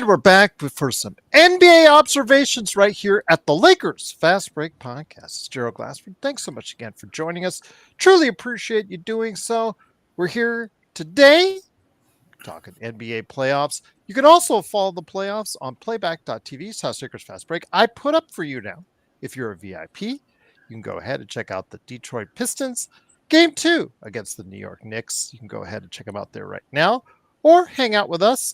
And we're back for some NBA observations right here at the Lakers Fast Break Podcast. It's Gerald Glassford. Thanks so much again for joining us. Truly appreciate you doing so. We're here today talking NBA playoffs. You can also follow the playoffs on playback.tv/Lakers Fast Break. I put up for you now, if you're a VIP, you can go ahead and check out the Detroit Pistons game 2 against the New York Knicks. You can go ahead and check them out there right now or hang out with us.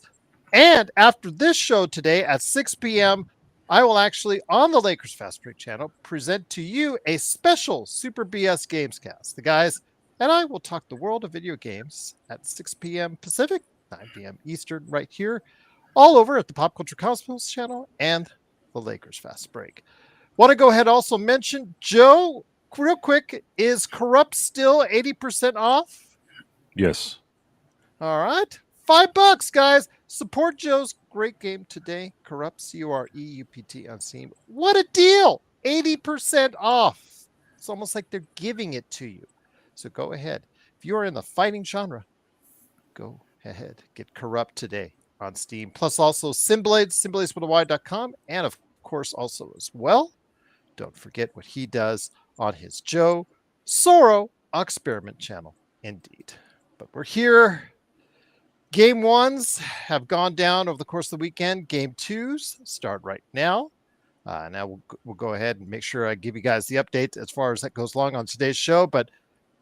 And after this show today at 6 p.m., I will actually, on the Lakers Fast Break channel, present to you a special Super BS Gamescast. The guys and I will talk the world of video games at 6 p.m. Pacific, 9 p.m. Eastern, right here, all over at the Pop Culture Cosmos channel and the Lakers Fast Break. Want to go ahead and also mention, Joe, real quick, is Corrupt still 80% off? Yes. All right. $5, guys. Support Joe's great game today. Corrupt, Coreupt on Steam. What a deal. 80% off. It's almost like they're giving it to you. So go ahead. If you are in the fighting genre, go ahead. Get Corrupt today on Steam. Plus also Simblades, symbladeswithawy.com. And of course also as well, don't forget what he does on his Joe Soro Experiment channel. Indeed. But we're here. Game 1s have gone down over the course of the weekend. Game 2s start right now. Now we'll go ahead and make sure I give you guys the update as far as that goes along on today's show. But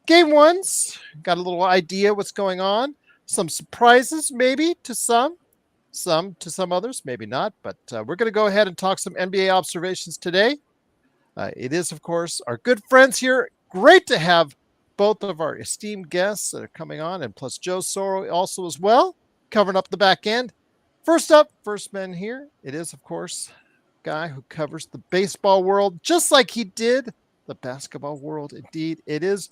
Game 1s, got a little idea what's going on. Some surprises maybe to some to some others, maybe not. But we're going to go ahead and talk some NBA observations today. It is, of course, our good friends here. Great to have both of our esteemed guests that are coming on, and plus Joe Soro also as well, covering up the back end. First up, first man here, it is, of course, a guy who covers the baseball world just like he did the basketball world. Indeed, it is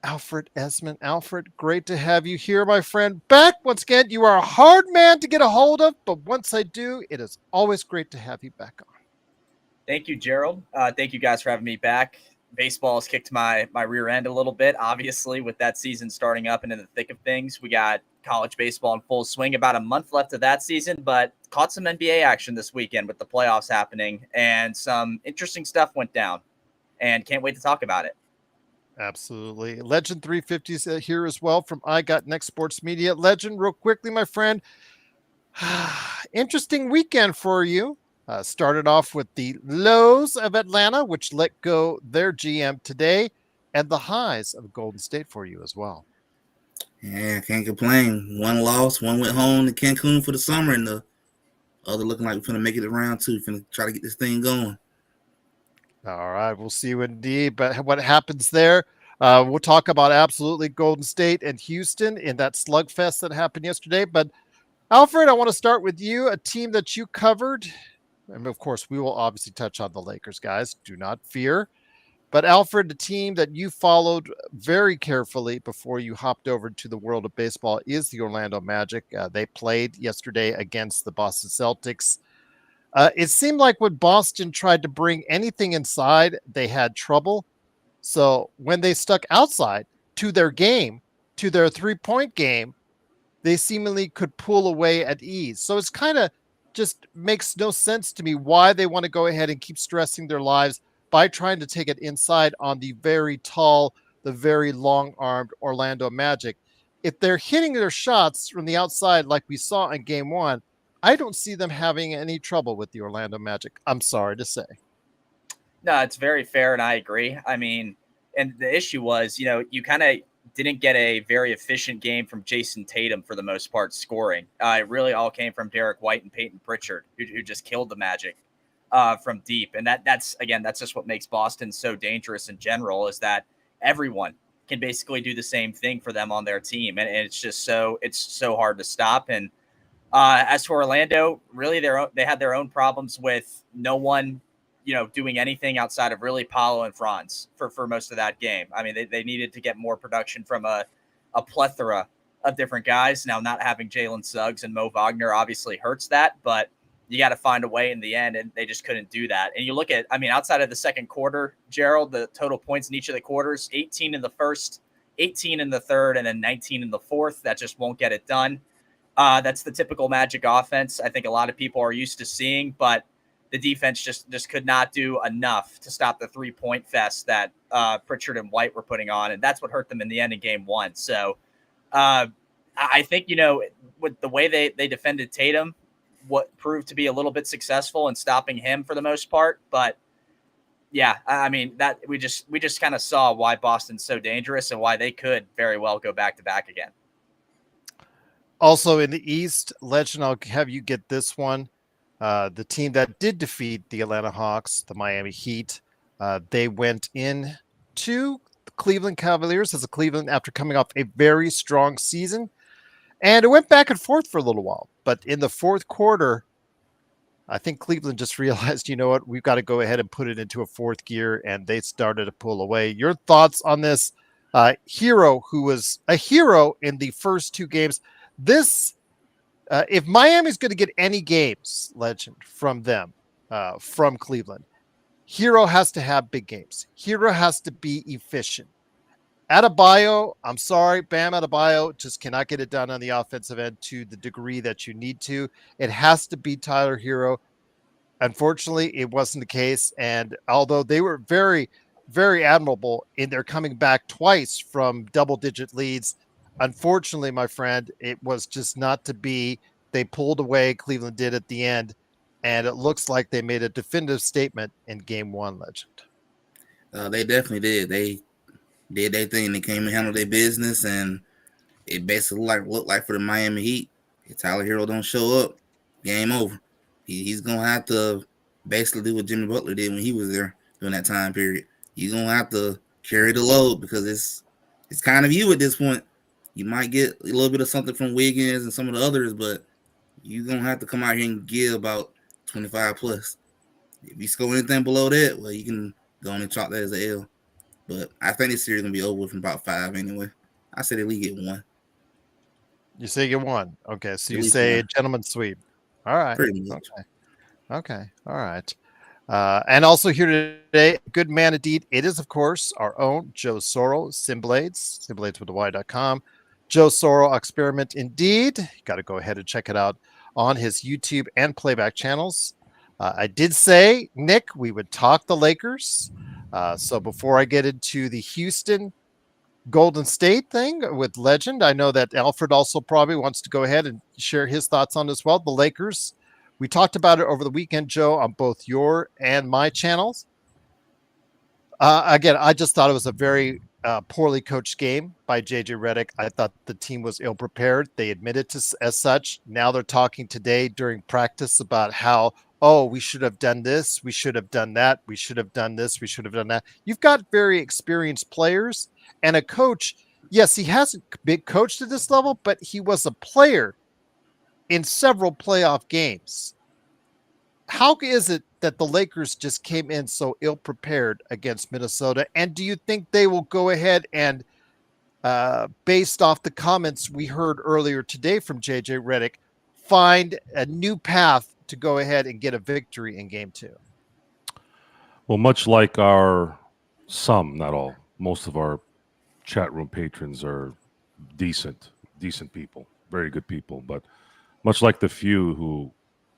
Alfred Esmond. Alfred, great to have you here, my friend. Back once again. You are a hard man to get a hold of, but once I do, it is always great to have you back on. Thank you, Gerald. Thank you guys for having me back. Baseball has kicked my rear end a little bit, obviously, with that season starting up and in the thick of things. We got college baseball in full swing, about a month left of that season, but caught some NBA action this weekend with the playoffs happening, and some interesting stuff went down, and can't wait to talk about it. Absolutely. Legend 350 is here as well from I Got Next Sports Media. Legend, real quickly, my friend. Interesting weekend for you. Started off with the lows of Atlanta, which let go their GM today, and the highs of Golden State for you as well. Yeah, can't complain. One loss, one went home to Cancun for the summer, and the other looking like we're going to make it around too. Finna try to get this thing going. All right, we'll see you indeed. But what happens there? We'll talk about absolutely Golden State and Houston in that slugfest that happened yesterday. But Alfred, I want to start with you, a team that you covered. And of course, we will obviously touch on the Lakers, guys. Do not fear. But Alfred, the team that you followed very carefully before you hopped over to the world of baseball is the Orlando Magic. They played yesterday against the Boston Celtics. It seemed like when Boston tried to bring anything inside, they had trouble. So when they stuck outside to their game, to their three-point game, they seemingly could pull away at ease. So it's kind of just makes no sense to me why they want to go ahead and keep stressing their lives by trying to take it inside on the very tall, the very long-armed Orlando Magic. If they're hitting their shots from the outside like we saw in Game 1, I don't see them having any trouble with the Orlando Magic. I'm sorry to say. No, it's very fair, and I agree. I mean, and the issue was, you kind of didn't get a very efficient game from Jason Tatum for the most part scoring. It really all came from Derek White and Peyton Pritchard, who just killed the Magic from deep. And that's just what makes Boston so dangerous in general, is that everyone can basically do the same thing for them on their team. And it's just so hard to stop. And as for Orlando, really they had their own problems with no one doing anything outside of really Paolo and Franz for most of that game. I mean, they needed to get more production from a plethora of different guys. Now, not having Jalen Suggs and Mo Wagner obviously hurts that, but you got to find a way in the end, and they just couldn't do that. And you look at, outside of the second quarter, Gerald, the total points in each of the quarters, 18 in the first, 18 in the third, and then 19 in the fourth. That just won't get it done. That's the typical Magic offense. I think a lot of people are used to seeing, but the defense just could not do enough to stop the 3-point fest that Pritchard and White were putting on, and that's what hurt them in the end of game one. So I think, with the way they defended Tatum, what proved to be a little bit successful in stopping him for the most part. But yeah, I mean, that we just kind of saw why Boston's so dangerous and why they could very well go back to back again. Also in the East, Legend, I'll have you get this one. The team that did defeat the Atlanta Hawks, the Miami Heat, they went in to the Cleveland Cavaliers as a Cleveland after coming off a very strong season. And it went back and forth for a little while. But in the fourth quarter, I think Cleveland just realized, you know what, we've got to go ahead and put it into a fourth gear, and they started to pull away. Your thoughts on this Hero, who was a hero in the first two games? This, if Miami's going to get any games, Legend, from them, from Cleveland, Hero has to have big games. Hero has to be efficient. Adebayo, I'm sorry, Bam Adebayo just cannot get it done on the offensive end to the degree that you need to. It has to be Tyler Hero. Unfortunately, it wasn't the case. And although they were very, very admirable in their coming back twice from double-digit leads, unfortunately, my friend, it was just not to be. They pulled away. Cleveland did at the end. And it looks like they made a definitive statement in game one, Legend. They definitely did. They did their thing. They came and handled their business, and it basically looked like for the Miami Heat, if Tyler Hero don't show up, game over. He's going to have to basically do what Jimmy Butler did when he was there during that time period. You're going to have to carry the load because it's kind of you at this point. You might get a little bit of something from Wiggins and some of the others, but you're going to have to come out here and give about 25 plus. If you score anything below that, well, you can go on and chalk that as an L. But I think this series is going to be over from about 5 anyway. I said at least get 1. You say you won. Okay, so At you least say one. gentleman's sweep. All right. Pretty much. Okay. All right. And also here today, good man indeed. It is, of course, our own Joe Sorrell, Simblades with the Y.com. Joe Sorrell Experiment indeed. You got to go ahead and check it out on his YouTube and playback channels. I did say, Nick, we would talk the Lakers. So before I get into the Houston Golden State thing with Legend, I know that Alfred also probably wants to go ahead and share his thoughts on as well. The Lakers, we talked about it over the weekend, Joe, on both your and my channels. Again, I just thought it was a very poorly coached game by JJ Redick. I thought the team was ill prepared. They admitted to as such. Now they're talking today during practice about how, oh, we should have done this, we should have done that, we should have done this, we should have done that. You've got very experienced players and a coach. Yes, he hasn't been coached at this level, but he was a player in several playoff games. How is it that the Lakers just came in so ill-prepared against Minnesota? And do you think they will go ahead and, based off the comments we heard earlier today from JJ Redick, find a new path to go ahead and get a victory in game 2? Well, much like not all, most of our chat room patrons are decent people, very good people. But much like the few who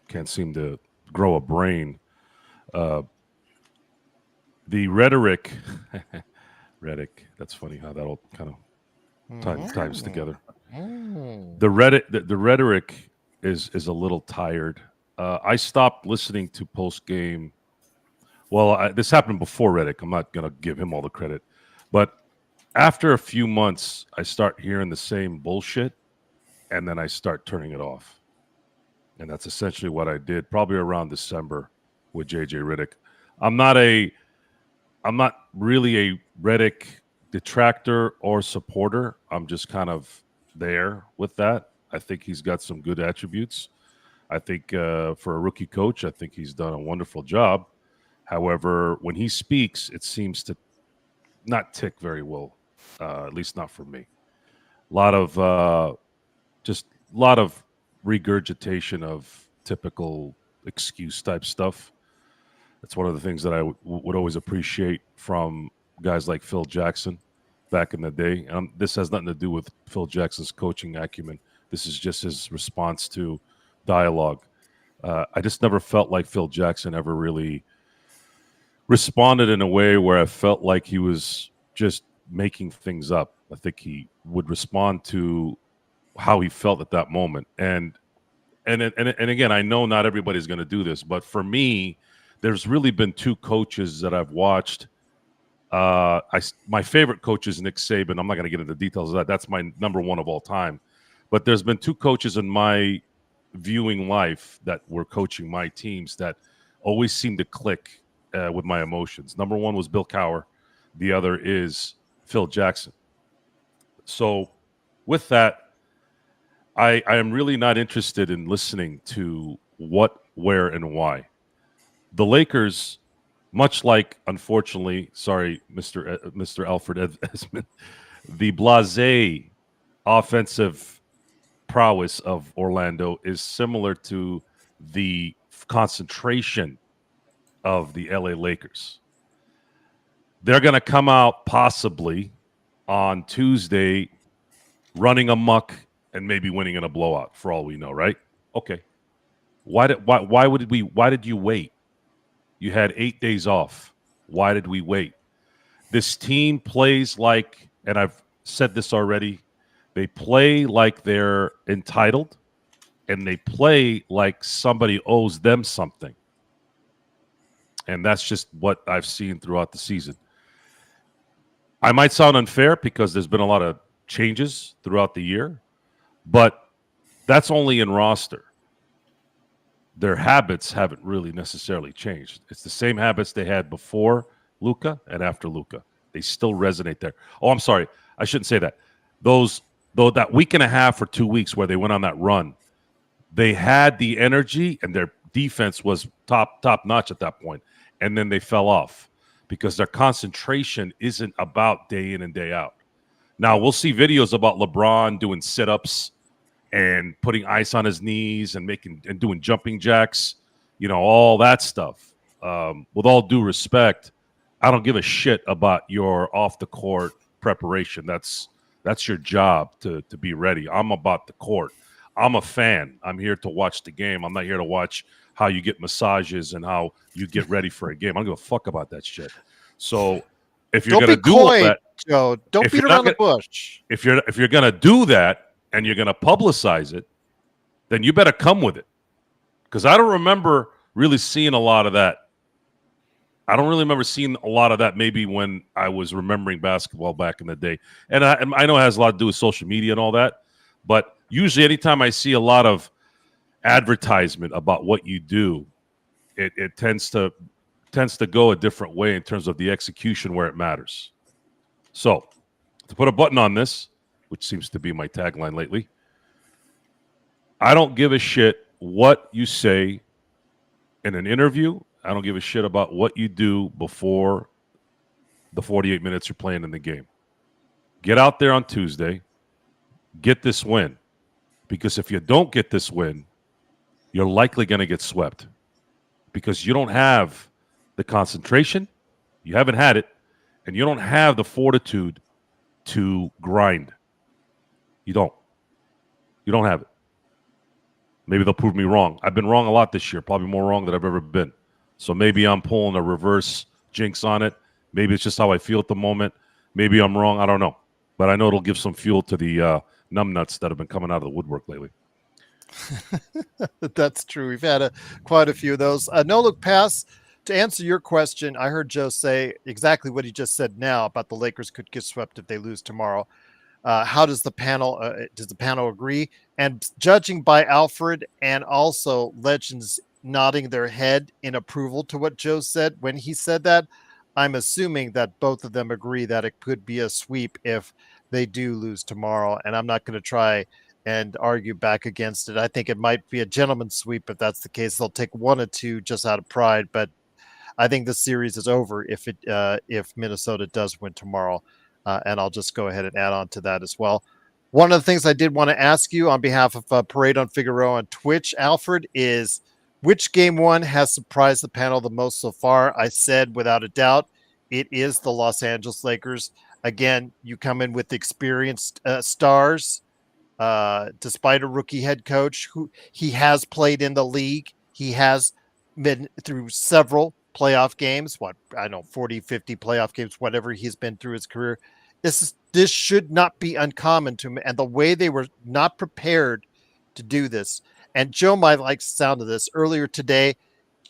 can't seem to grow a brain, the rhetoric, that's funny how that all kind of times together. The rhetoric is a little tired. I stopped listening to post game. Well, this happened before Redick. I'm not going to give him all the credit. But after a few months, I start hearing the same bullshit, and then I start turning it off. And that's essentially what I did probably around December with JJ Redick. I'm not really a Redick detractor or supporter. I'm just kind of there with that. I think he's got some good attributes. I think for a rookie coach, I think he's done a wonderful job. However, when he speaks, it seems to not tick very well, at least not for me. A lot of regurgitation of typical excuse type stuff. That's one of the things that I would always appreciate from guys like Phil Jackson back in the day. This has nothing to do with Phil Jackson's coaching acumen This is just his response to dialogue. I just never felt like Phil Jackson ever really responded in a way where I felt like he was just making things up. I think he would respond to how he felt at that moment. And again, I know not everybody's going to do this, but for me, there's really been two coaches that I've watched. My favorite coach is Nick Saban. I'm not going to get into details of that. That's my number one of all time. But there's been two coaches in my viewing life that were coaching my teams that always seemed to click with my emotions. Number one was Bill Cowher. The other is Phil Jackson. So with that, I am really not interested in listening to what, where, and why. The Lakers, much like, unfortunately, sorry, Mr. Alfred Esmond, the blasé offensive prowess of Orlando is similar to the concentration of the LA Lakers. They're going to come out possibly on Tuesday running amok and maybe winning in a blowout for all we know, right? Okay. Why did you wait? You had 8 days off. Why did we wait? This team plays like, and I've said this already, they play like they're entitled and they play like somebody owes them something. And that's just what I've seen throughout the season. I might sound unfair because there's been a lot of changes throughout the year, but that's only in roster. Their habits haven't really necessarily changed. It's the same habits they had before Luka and after Luka. They still resonate there. Oh, I'm sorry. I shouldn't say that. That week and a half or 2 weeks where they went on that run, they had the energy and their defense was top notch at that point. And then they fell off because their concentration isn't about day in and day out. Now, we'll see videos about LeBron doing sit-ups and putting ice on his knees and doing jumping jacks, all that stuff. With all due respect, I don't give a shit about your off-the-court preparation. That's your job to be ready. I'm about the court. I'm a fan. I'm here to watch the game. I'm not here to watch how you get massages and how you get ready for a game. I don't give a fuck about that shit. So if you're going to do all that, Joe, don't beat around the bush. If you're going to do that and you're going to publicize it, then you better come with it. Because I don't remember really seeing a lot of that. I don't really remember seeing a lot of that maybe when I was remembering basketball back in the day. And I know it has a lot to do with social media and all that. But usually anytime I see a lot of advertisement about what you do, it tends to go a different way in terms of the execution where it matters. So to put a button on this, which seems to be my tagline lately, I don't give a shit what you say in an interview. I don't give a shit about what you do before the 48 minutes you're playing in the game. Get out there on Tuesday, get this win. Because if you don't get this win, you're likely going to get swept. Because you don't have the concentration, you haven't had it, and you don't have the fortitude to grind. You don't have it. Maybe they'll prove me wrong. I've been wrong a lot this year, probably more wrong than I've ever been. So maybe I'm pulling a reverse jinx on it. Maybe it's just how I feel at the moment. Maybe I'm wrong. I don't know. But I know it'll give some fuel to the numbnuts that have been coming out of the woodwork lately. That's true. We've had quite a few of those. No look pass. To answer your question, I heard Joe say exactly what he just said now about the Lakers could get swept if they lose tomorrow. How does the panel agree? And judging by Alfred and also Legends nodding their head in approval to what Joe said when he said that, I'm assuming that both of them agree that it could be a sweep if they do lose tomorrow. And I'm not going to try and argue back against it. I think it might be a gentleman's sweep. If that's the case, they'll take one or two just out of pride. But I think the series is over if Minnesota does win tomorrow. And I'll just go ahead and add on to that as well. One of the things I did want to ask you on behalf of Parade on Figueroa on Twitch, Alfred, is which game one has surprised the panel the most so far? I said without a doubt, it is the Los Angeles Lakers. Again, you come in with experienced stars despite a rookie head coach who he has played in the league. He has been through several playoff games, 40, 50 playoff games, whatever he's been through his career. This should not be uncommon to him. And the way they were not prepared to do this. And Joe might like the sound of this. Earlier today,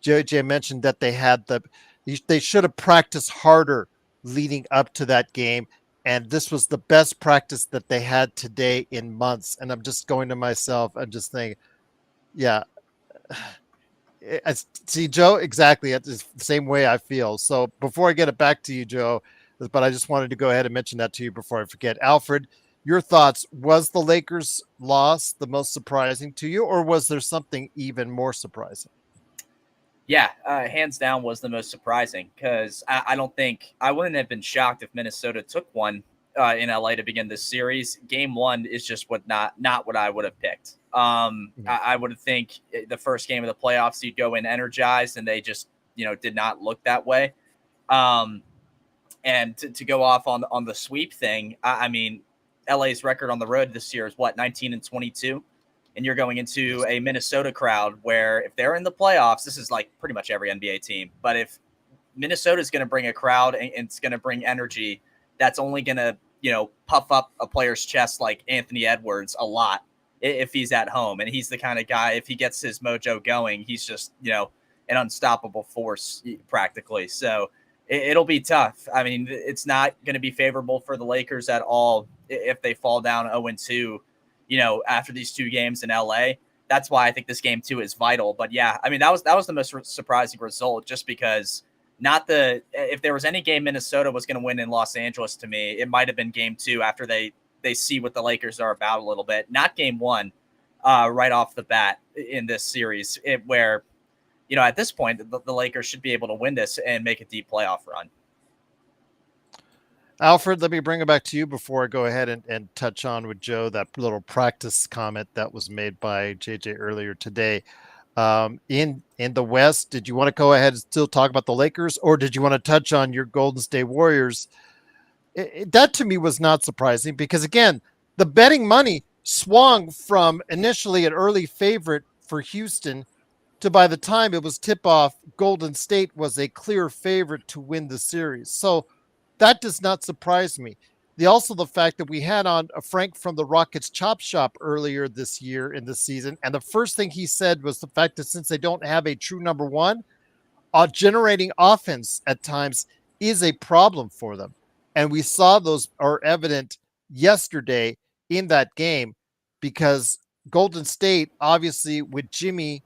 JJ mentioned that they should have practiced harder leading up to that game. And this was the best practice that they had today in months. And I'm just going to myself, I'm just thinking, yeah. See, Joe, exactly. It's the same way I feel. So before I get it back to you, Joe, but I just wanted to go ahead and mention that to you before I forget. Alfred, your thoughts, was the Lakers' loss the most surprising to you, or was there something even more surprising? Yeah, hands down was the most surprising because I don't think I wouldn't have been shocked if Minnesota took one in LA to begin this series. Game one is just not what I would have picked. I would think the first game of the playoffs, you'd go in energized, and they just did not look that way. And to go off on the sweep thing, I mean, LA's record on the road this year is 19-22. And you're going into a Minnesota crowd where if they're in the playoffs, this is like pretty much every NBA team. But if Minnesota is going to bring a crowd and it's going to bring energy, that's only going to, puff up a player's chest like Anthony Edwards a lot if he's at home. And he's the kind of guy, if he gets his mojo going, he's just, an unstoppable force practically. So it'll be tough. I mean, it's not going to be favorable for the Lakers at all if they fall down 0-2. After these two games in LA. That's why I think this game too is vital. But yeah, I mean, that was the most surprising result, just because if there was any game Minnesota was going to win in Los Angeles, to me, it might have been game two after they see what the Lakers are about a little bit, not game one right off the bat in this series where, at this point, the Lakers should be able to win this and make a deep playoff run. Alfred, let me bring it back to you before I go ahead and touch on with Joe that little practice comment that was made by JJ earlier today. In the West, did you want to go ahead and still talk about the Lakers, or did you want to touch on your Golden State Warriors? That to me was not surprising because, again, the betting money swung from initially an early favorite for Houston to, by the time it was tip-off, Golden State was a clear favorite to win the series. So that does not surprise me. The fact that we had on a Frank from the Rockets Chop Shop earlier this year in the season, and the first thing he said was the fact that since they don't have a true number one, generating offense at times is a problem for them. And we saw those are evident yesterday in that game because Golden State, obviously with Jimmy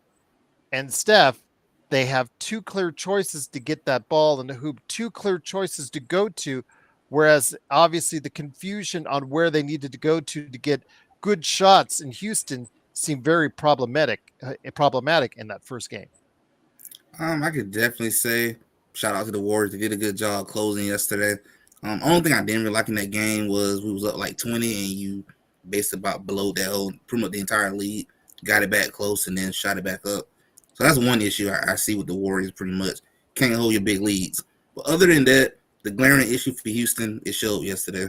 and Steph, they have two clear choices to get that ball in the hoop, two clear choices to go to, whereas obviously the confusion on where they needed to go to get good shots in Houston seemed very problematic in that first game. I could definitely say shout out to the Warriors. They did a good job closing yesterday. Only thing I didn't really like in that game was we was up like 20 and you basically about below that whole pretty much the entire lead, got it back close and then shot it back up. So that's one issue I see with the Warriors pretty much. Can't hold your big leads. But other than that, the glaring issue for Houston, it showed yesterday.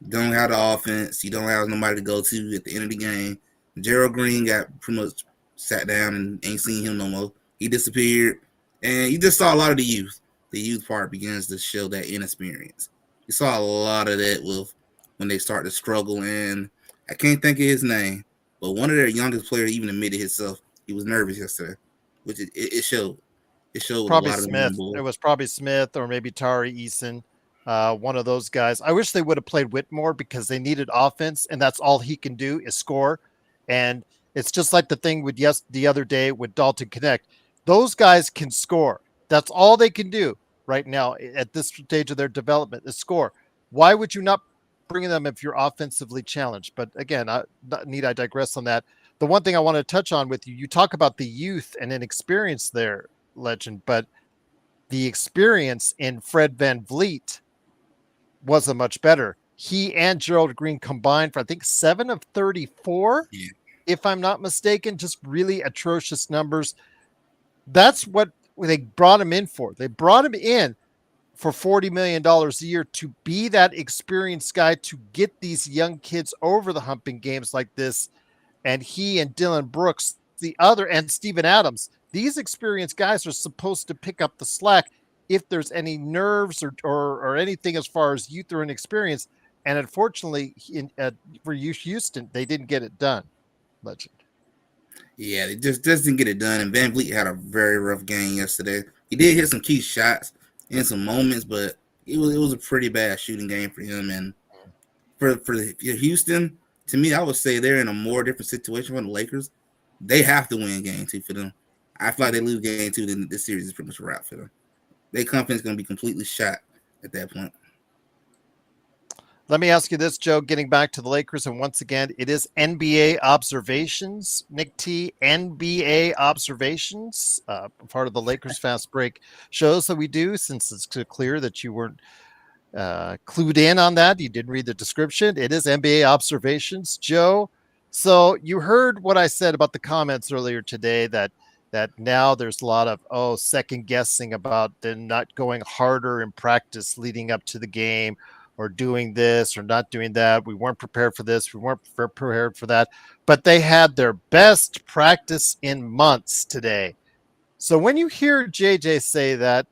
You don't have the offense. You don't have nobody to go to at the end of the game. Gerald Green got pretty much sat down and ain't seen him no more. He disappeared. And you just saw a lot of the youth. The youth part begins to show that inexperience. You saw a lot of that with when they start to struggle. And I can't think of his name, but one of their youngest players even admitted himself he was nervous yesterday. Which it showed. It showed probably a lot Smith. It was probably Smith or maybe Tari Eason, one of those guys. I wish they would have played Whitmore because they needed offense, and that's all he can do is score. And it's just like the thing with the other day with Dalton Connect. Those guys can score. That's all they can do right now at this stage of their development is score. Why would you not bring them if you're offensively challenged? But again, I digress on that. The one thing I want to touch on with you, you talk about the youth and inexperience there, Legend, but the experience in Fred VanVleet wasn't much better. He and Gerald Green combined for, I think, 7 of 34, if I'm not mistaken, just really atrocious numbers. That's what they brought him in for. They brought him in for $40 million a year to be that experienced guy to get these young kids over the hump in games like this. And he and Dylan Brooks, and Steven Adams, these experienced guys are supposed to pick up the slack if there's any nerves or anything as far as youth or inexperience. And unfortunately, for Houston, they didn't get it done. Legend. Yeah, they just didn't get it done. And Van Vliet had a very rough game yesterday. He did hit some key shots in some moments, but it was a pretty bad shooting game for him. And for Houston, to me, I would say they're in a more different situation from the Lakers. They have to win game 2 for them. I feel like they lose game 2, then this series is pretty much a wrap for them. Their confidence is going to be completely shot at that point. Let me ask you this, Joe, getting back to the Lakers. And once again, it is NBA observations. Nick T, NBA observations, part of the Lakers Fast Break shows that we do, since it's clear that you weren't clued in on that. You didn't read the description. It is NBA observations, Joe. So you heard what I said about the comments earlier today that now there's a lot of second guessing about them not going harder in practice leading up to the game, or doing this or not doing that. We weren't prepared for this. We weren't prepared for that. But they had their best practice in months today. So when you hear JJ say that,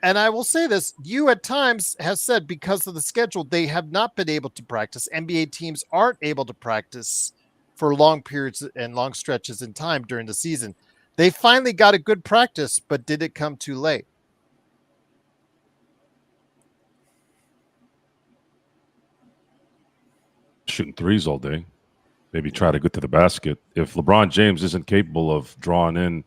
and I will say this, you at times have said because of the schedule, they have not been able to practice. NBA teams aren't able to practice for long periods and long stretches in time during the season. They finally got a good practice, but did it come too late? Shooting threes all day. Maybe try to get to the basket. If LeBron James isn't capable of drawing in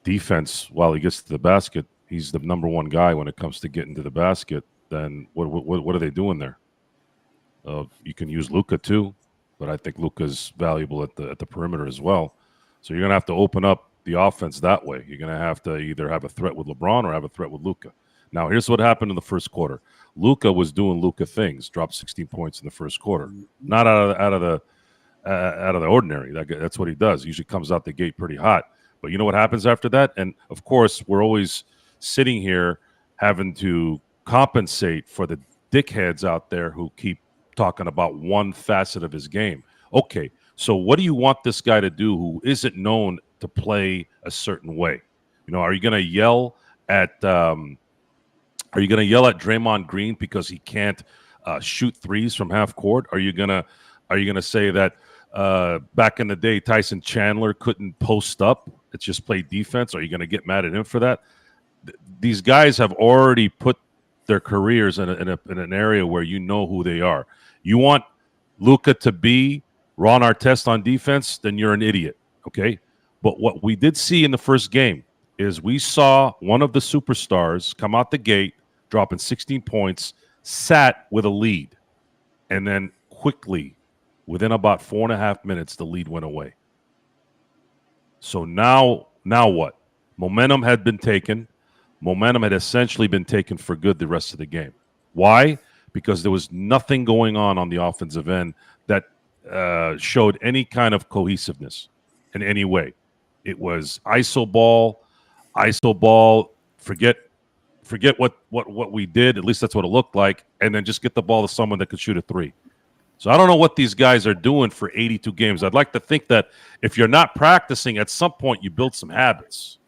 defense while he gets to the basket, he's the number one guy when it comes to getting to the basket. Then what are they doing there? You can use Luka too, but I think Luka's valuable at the perimeter as well. So you're gonna have to open up the offense that way. You're gonna have to either have a threat with LeBron or have a threat with Luka. Now here's what happened in the first quarter. Luka was doing Luka things. Dropped 16 points in the first quarter. Not out of the ordinary. That's what he does. He usually comes out the gate pretty hot. But you know what happens after that? And of course, we're always sitting here having to compensate for the dickheads out there who keep talking about one facet of his game. Okay, so what do you want this guy to do who isn't known to play a certain way? You know, are you going to yell at Draymond Green because he can't shoot threes from half court? Are you gonna say that back in the day Tyson Chandler couldn't post up? It's just play defense. Are you gonna get mad at him for that? These guys have already put their careers in an area where you know who they are. You want Luka to be Ron Artest on defense, then you're an idiot. Okay, but what we did see in the first game is we saw one of the superstars come out the gate, dropping 16 points, sat with a lead, and then quickly, within about 4.5 minutes, the lead went away. So now what? Momentum had been taken. Momentum had essentially been taken for good the rest of the game. Why? Because there was nothing going on the offensive end that showed any kind of cohesiveness in any way. It was iso ball, forget what we did. At least that's what it looked like. And then just get the ball to someone that could shoot a three. So I don't know what these guys are doing for 82 games. I'd like to think that if you're not practicing, at some point you build some habits.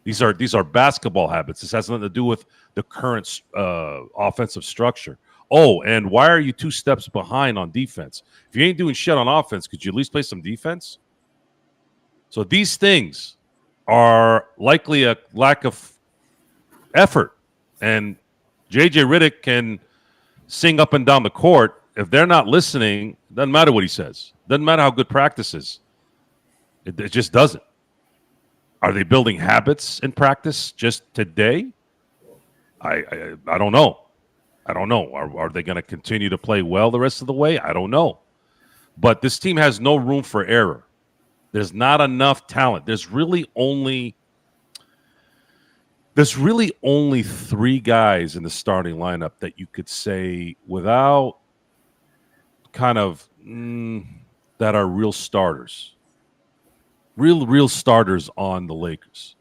These are basketball habits. This has nothing to do with the current offensive structure. Oh, and why are you 2 steps behind on defense? If you ain't doing shit on offense, could you at least play some defense? So these things are likely a lack of effort. And JJ Redick can sing up and down the court. If they're not listening, it doesn't matter what he says. Doesn't matter how good practice is. It just doesn't. Are they building habits in practice just today? I don't know. I don't know. Are they going to continue to play well the rest of the way? I don't know. But this team has no room for error. There's not enough talent. There's really only 3 guys in the starting lineup that you could say without kind of that are real starters. Real starters on the Lakers.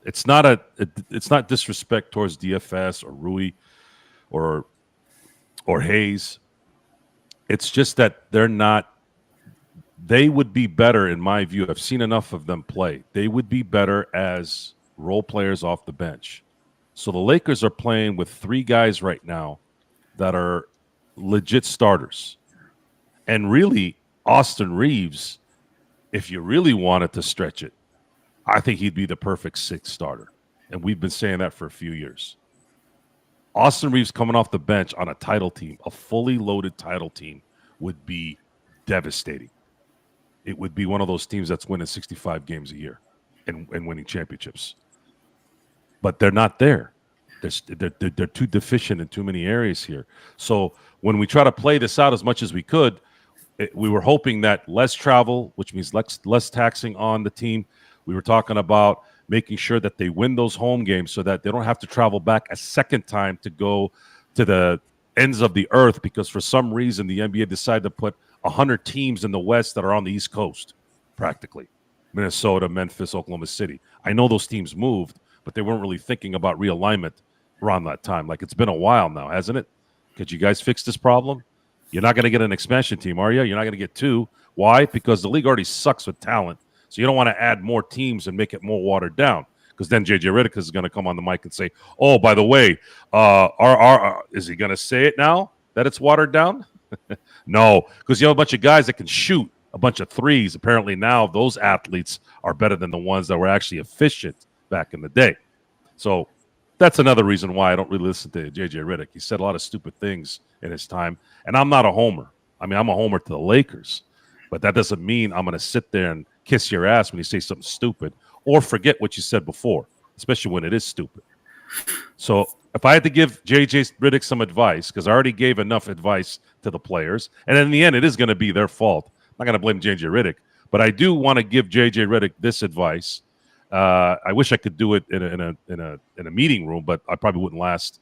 It's not disrespect towards DFS or Rui or Hayes. It's just that they're not. They would be better, in my view. I've seen enough of them play. They would be better as role players off the bench. So the Lakers are playing with 3 guys right now that are legit starters. And really, Austin Reeves, if you really wanted to stretch it, I think he'd be the perfect 6th starter. And we've been saying that for a few years. Austin Reeves coming off the bench on a title team, a fully loaded title team, would be devastating. It would be one of those teams that's winning 65 games a year and winning championships. But they're not there. They're too deficient in too many areas here. So when we try to play this out as much as we could, we were hoping that less travel, which means less taxing on the team. We were talking about making sure that they win those home games so that they don't have to travel back a second time to go to the ends of the earth, because for some reason the NBA decided to put 100 teams in the West that are on the East Coast, practically. Minnesota, Memphis, Oklahoma City. I know those teams moved, but they weren't really thinking about realignment around that time. Like, it's been a while now, hasn't it? Could you guys fix this problem? You're not going to get an expansion team, are you? You're not going to get 2. Why? Because the league already sucks with talent. So you don't want to add more teams and make it more watered down, because then JJ Redick is going to come on the mic and say, oh, by the way, is he going to say it now that it's watered down? No, because you have a bunch of guys that can shoot a bunch of threes. Apparently now those athletes are better than the ones that were actually efficient back in the day. So that's another reason why I don't really listen to JJ Redick. He said a lot of stupid things in his time, and I'm not a homer. I mean, I'm a homer to the Lakers, but that doesn't mean I'm going to sit there and kiss your ass when you say something stupid or forget what you said before, especially when it is stupid. So if I had to give JJ Redick some advice, because I already gave enough advice to the players, and in the end, it is going to be their fault. I'm not going to blame JJ Redick, but I do want to give JJ Redick this advice. I wish I could do it in a meeting room, but I probably wouldn't last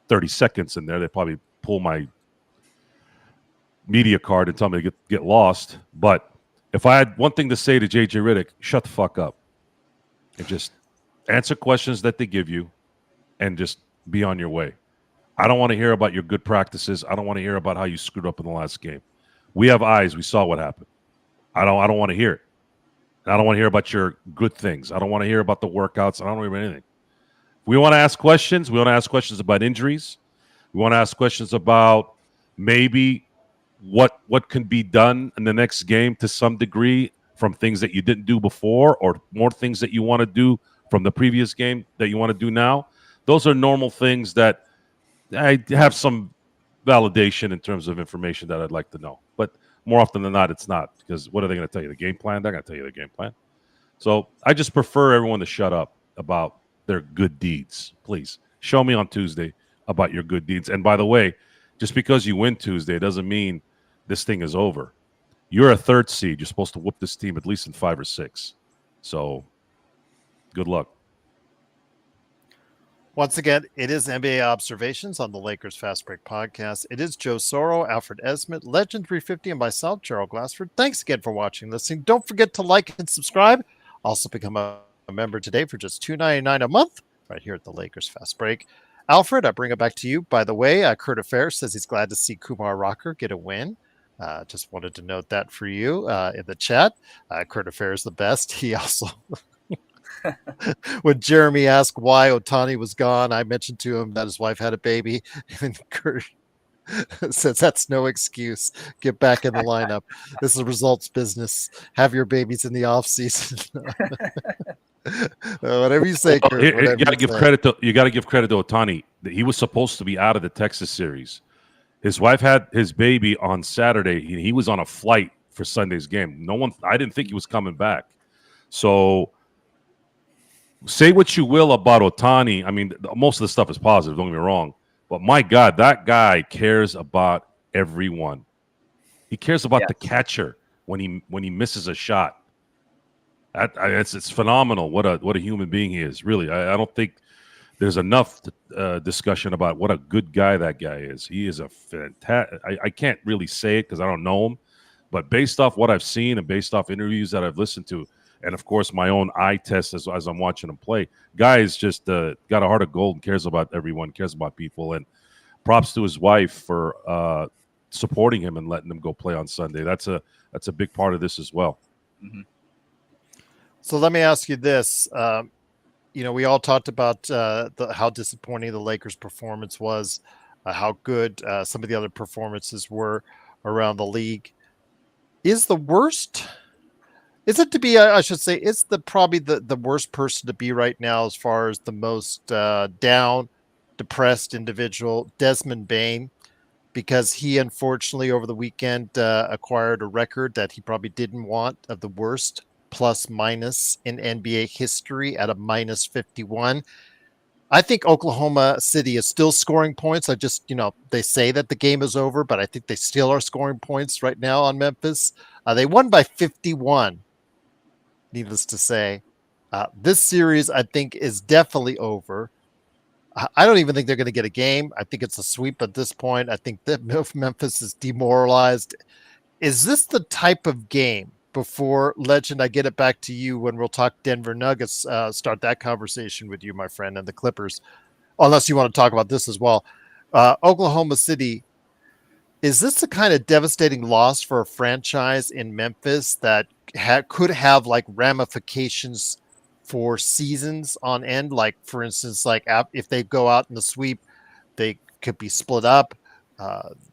30 seconds in there. They'd probably pull my media card and tell me to get lost. But if I had one thing to say to JJ Redick, shut the fuck up and just answer questions that they give you and just be on your way. I don't want to hear about your good practices. I don't want to hear about how you screwed up in the last game. We have eyes. We saw what happened. I don't want to hear it. I don't want to hear about your good things. I don't want to hear about the workouts. I don't want to hear about anything. We want to ask questions. We want to ask questions about injuries. We want to ask questions about maybe what can be done in the next game to some degree from things that you didn't do before, or more things that you want to do from the previous game that you want to do now. Those are normal things that I have some validation in terms of information that I'd like to know. But more often than not, it's not, because what are they going to tell you? The game plan? They're going to tell you the game plan. So I just prefer everyone to shut up about their good deeds. Please show me on Tuesday about your good deeds. And by the way, just because you win Tuesday doesn't mean this thing is over. You're a 3rd seed. You're supposed to whoop this team at least in 5 or 6. So good luck. Once again, it is NBA Observations on the Lakers Fast Break podcast. It is Joe Soro, Alfred Esmith, Legend 350, and myself, Gerald Glassford. Thanks again for watching, listening. Don't forget to like and subscribe. Also become a member today for just $2.99 a month right here at the Lakers Fast Break. Alfred, I bring it back to you. By the way, Kurt Affair says he's glad to see Kumar Rocker get a win. Just wanted to note that for you in the chat. Kurt Affair is the best. He also... When Jeremy asked why Ohtani was gone, I mentioned to him that his wife had a baby, and Kurt says that's no excuse. Get back in the lineup. This is results business. Have your babies in the off season. Whatever you say, Kurt. You got to give credit to Ohtani. He was supposed to be out of the Texas series. His wife had his baby on Saturday. He was on a flight for Sunday's game. I didn't think he was coming back. So say what you will about Ohtani. I mean, most of the stuff is positive, don't get me wrong. But my God, that guy cares about everyone. He cares about the catcher when he misses a shot. It's phenomenal what a human being he is. Really, I don't think there's enough discussion about what a good guy that guy is. He is a fantastic. I can't really say it because I don't know him, but based off what I've seen and based off interviews that I've listened to, And of course, my own eye test as I'm watching him play. Guy's just got a heart of gold and cares about everyone, cares about people. And props to his wife for supporting him and letting him go play on Sunday. That's a big part of this as well. Mm-hmm. So let me ask you this. We all talked about how disappointing the Lakers' performance was, how good some of the other performances were around the league. Is the worst? Is it to be? I should say, is probably the worst person to be right now as far as the most down, depressed individual, Desmond Bane, because he unfortunately over the weekend acquired a record that he probably didn't want of the worst plus minus in NBA history at a minus 51. I think Oklahoma City is still scoring points. They say that the game is over, but I think they still are scoring points right now on Memphis. They won by 51, needless to say. This series, I think, is definitely over. I don't even think they're going to get a game. I think it's a sweep at this point. I think that Memphis is demoralized. Is this the type of game? Before Legend, I get it back to you when we'll talk Denver Nuggets, start that conversation with you, my friend, and the Clippers, unless you want to talk about this as well. Oklahoma City, is this the kind of devastating loss for a franchise in Memphis that could have like ramifications for seasons on end? Like, for instance, like if they go out in the sweep, they could be split up.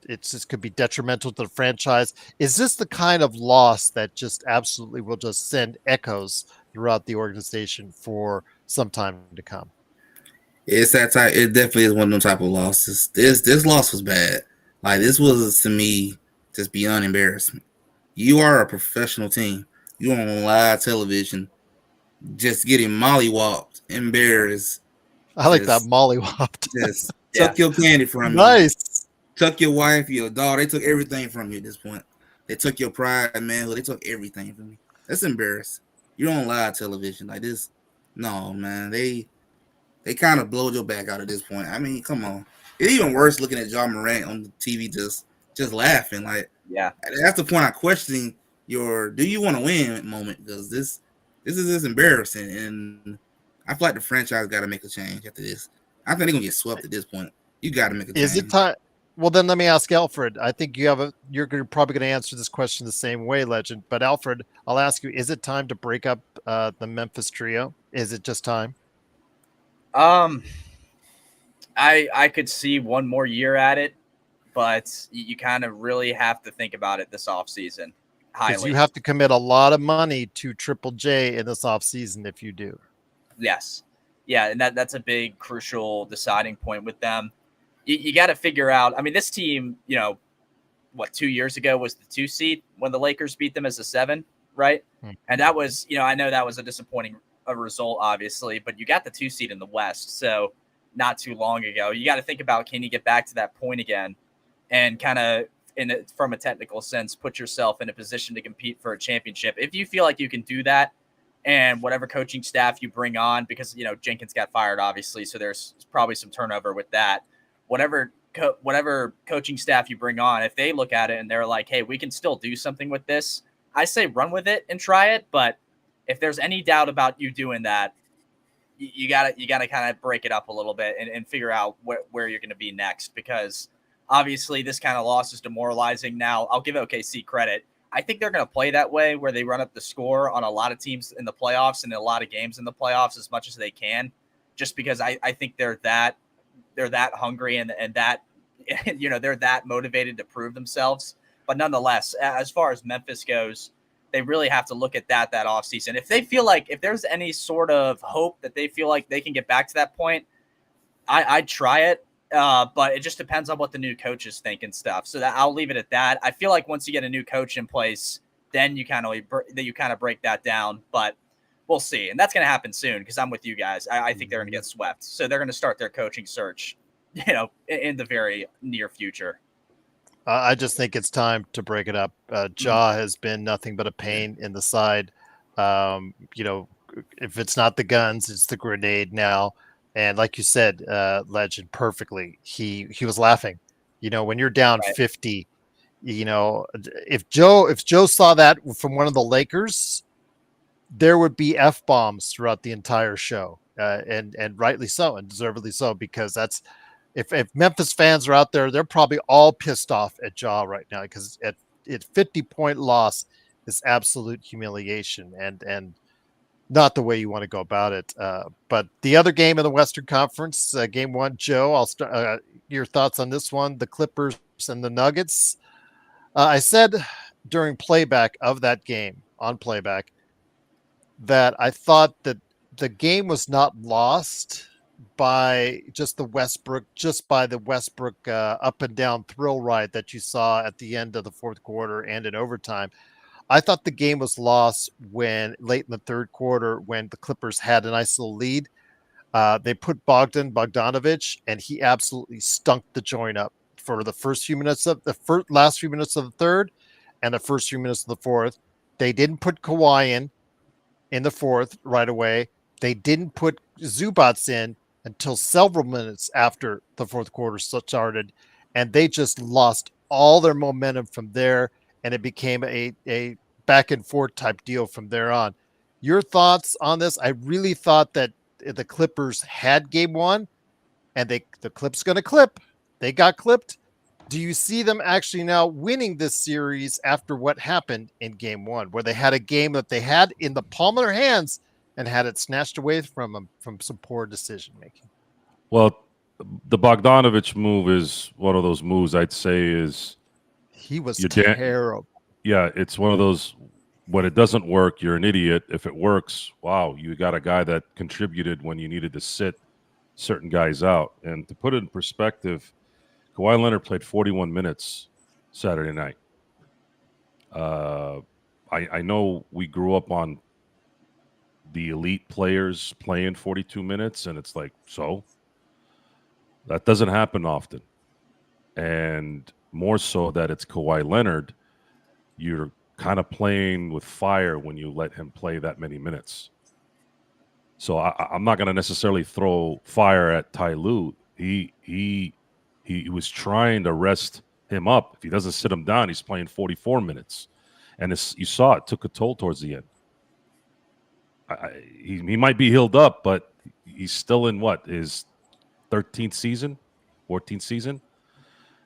It just could be detrimental to the franchise. Is this the kind of loss that just absolutely will just send echoes throughout the organization for some time to come? It's that type. It definitely is one of them type of losses. This loss was bad. Like, this was, to me, just beyond embarrassment. You are a professional team. You're on live television, just getting mollywopped, embarrassed. I like that mollywopped. Just took your candy from you. Nice. Took your wife, your dog. They took everything from you at this point. They took your pride, man. They took everything from you. That's embarrassing. You're on live television like this. No, man. They kind of blowed your back out at this point. I mean, come on. It's even worse looking at Ja Morant on the TV just laughing. Like, yeah, that's the point. I'm questioning your "do you want to win" moment, because this is just embarrassing, and I feel like the franchise got to make a change after this. I think they're gonna get swept at this point. You got to make a change. Is it time? Well, then let me ask Alfred. I think you're probably going to answer this question the same way, Legend. But Alfred, I'll ask you: is it time to break up the Memphis trio? Is it just time? I could see one more year at it, but you kind of really have to think about it this offseason. Because you have to commit a lot of money to Triple J in this offseason if you do. Yes. Yeah, and that's a big, crucial deciding point with them. You got to figure out. I mean, this team, 2 years ago was the 2 seed when the Lakers beat them as a 7, right? Mm-hmm. And that was, I know that was a disappointing result, obviously, but you got the 2 seed in the West. So not too long ago, you got to think about, can you get back to that point again and kind of, from a technical sense, put yourself in a position to compete for a championship. If you feel like you can do that, and whatever coaching staff you bring on, because, Jenkins got fired, obviously, so there's probably some turnover with that. Whatever coaching staff you bring on, if they look at it and they're like, hey, we can still do something with this, I say run with it and try it. But if there's any doubt about you doing that, you gotta kind of break it up a little bit and figure out where you're going to be next, because obviously this kind of loss is demoralizing. Now, I'll give OKC credit. I think they're going to play that way, where they run up the score on a lot of teams in the playoffs and a lot of games in the playoffs as much as they can, just because I think they're that hungry and that, they're that motivated to prove themselves. But nonetheless, as far as Memphis goes, they really have to look at that offseason. If they feel like, if there's any sort of hope that they feel like they can get back to that point, I'd try it. But it just depends on what the new coaches think and stuff. So I'll leave it at that. I feel like once you get a new coach in place, then you kind of break that down. But we'll see. And that's going to happen soon, because I'm with you guys. I think they're going to get swept. So they're going to start their coaching search, in the very near future. I just think it's time to break it up. Ja has been nothing but a pain in the side. If it's not the guns, it's the grenade now. And like you said, Legend, perfectly, he was laughing. When you're down 50, if Joe saw that from one of the Lakers, there would be F-bombs throughout the entire show, and rightly so, and deservedly so, because that's if Memphis fans are out there, they're probably all pissed off at Ja right now, because at 50-point loss is absolute humiliation, and not the way you want to go about it. But the other game in the Western Conference, game one, Joe, I'll start. Your thoughts on this one: the Clippers and the Nuggets. I said during playback of that game on playback that I thought that the game was not lost by the Westbrook up and down thrill ride that you saw at the end of the fourth quarter and in overtime. I thought the game was lost when late in the third quarter, when the Clippers had a nice little lead. They put Bogdanovich, and he absolutely stunk the joint up for the first few minutes of the last few minutes of the third and the first few minutes of the fourth. They didn't put Kawhi in the fourth right away. They didn't put Zubats in until several minutes after the fourth quarter started, and they just lost all their momentum from there, and it became a back and forth type deal from there on. Your thoughts on this? I really thought that the Clippers had game one, and the clip's going to clip. They got clipped. Do you see them actually now winning this series after what happened in game one, where they had a game that they had in the palm of their hands and had it snatched away from them from some poor decision making? Well, the Bogdanovich move is one of those moves I'd say is he was you're terrible. Yeah, it's one of those, when it doesn't work, you're an idiot. If it works, wow, you got a guy that contributed when you needed to sit certain guys out. And to put it in perspective, Kawhi Leonard played 41 minutes Saturday night. I know we grew up on the elite players playing 42 minutes, and it's like, so? That doesn't happen often. And more so that it's Kawhi Leonard, you're kind of playing with fire when you let him play that many minutes. So I'm not going to necessarily throw fire at Ty Lue. He was trying to rest him up. If he doesn't sit him down, he's playing 44 minutes. And you saw it took a toll towards the end. He might be healed up, but he's still in his 13th season, 14th season.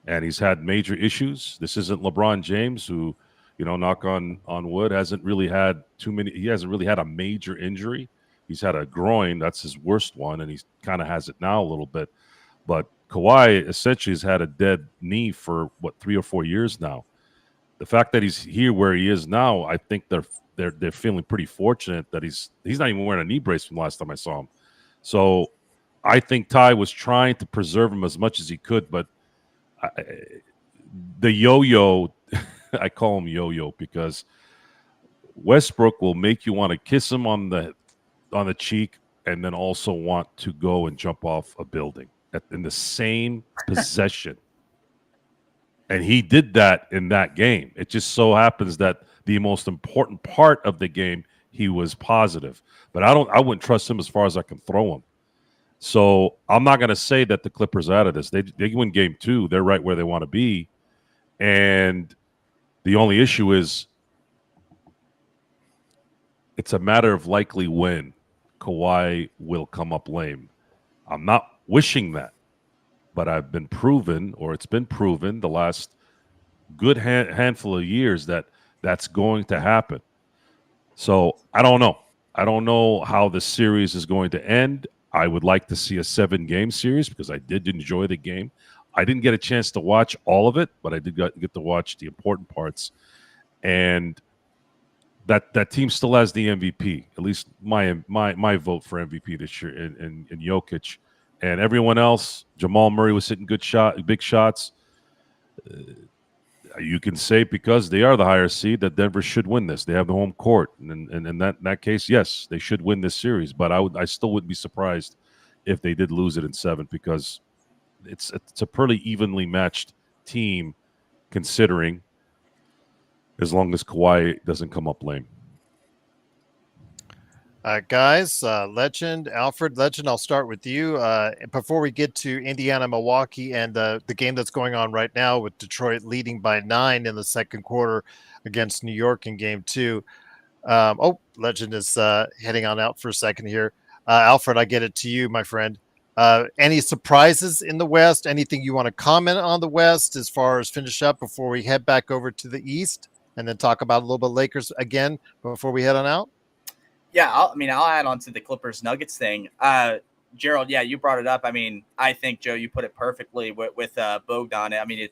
And he's had major issues. This isn't LeBron James, who, knock on wood, hasn't really had he hasn't really had a major injury. He's had a groin. That's his worst one, and he kind of has it now a little bit. But Kawhi essentially has had a dead knee for 3 or 4 years now. The fact that he's here where he is now, I think they're feeling pretty fortunate that he's not even wearing a knee brace from last time I saw him. So I think Ty was trying to preserve him as much as he could, but the yo-yo, I call him yo-yo because Westbrook will make you want to kiss him on the cheek and then also want to go and jump off a building in the same possession. And he did that in that game. It just so happens that the most important part of the game, he was positive. But I wouldn't trust him as far as I can throw him. So I'm not going to say that the Clippers are out of this. They win game two. They're right where they want to be. And the only issue is it's a matter of likely when Kawhi will come up lame. I'm not wishing that, but it's been proven the last good handful of years that that's going to happen. So I don't know. I don't know how the series is going to end. I would like to see a 7-game series because I did enjoy the game. I didn't get a chance to watch all of it, but I did get to watch the important parts. And that team still has the MVP. At least my vote for MVP this year in Jokic. And everyone else, Jamal Murray was hitting big shots. You can say because they are the higher seed that Denver should win this. They have the home court, and in that case, yes, they should win this series. But I still wouldn't be surprised if they did lose it in 7 because it's a pretty evenly matched team, considering as long as Kawhi doesn't come up lame. Guys, Legend, Alfred, Legend, I'll start with you. Before we get to Indiana, Milwaukee, and the game that's going on right now with Detroit leading by 9 in the second quarter against New York in game 2, Legend is heading on out for a second here. Alfred, I get it to you, my friend. Any surprises in the West? Anything you want to comment on the West as far as finish up before we head back over to the East and then talk about a little bit Lakers again before we head on out? Yeah, I'll add on to the Clippers Nuggets thing. Gerald, yeah, you brought it up. I mean, I think, Joe, you put it perfectly with Bogdan. I mean, if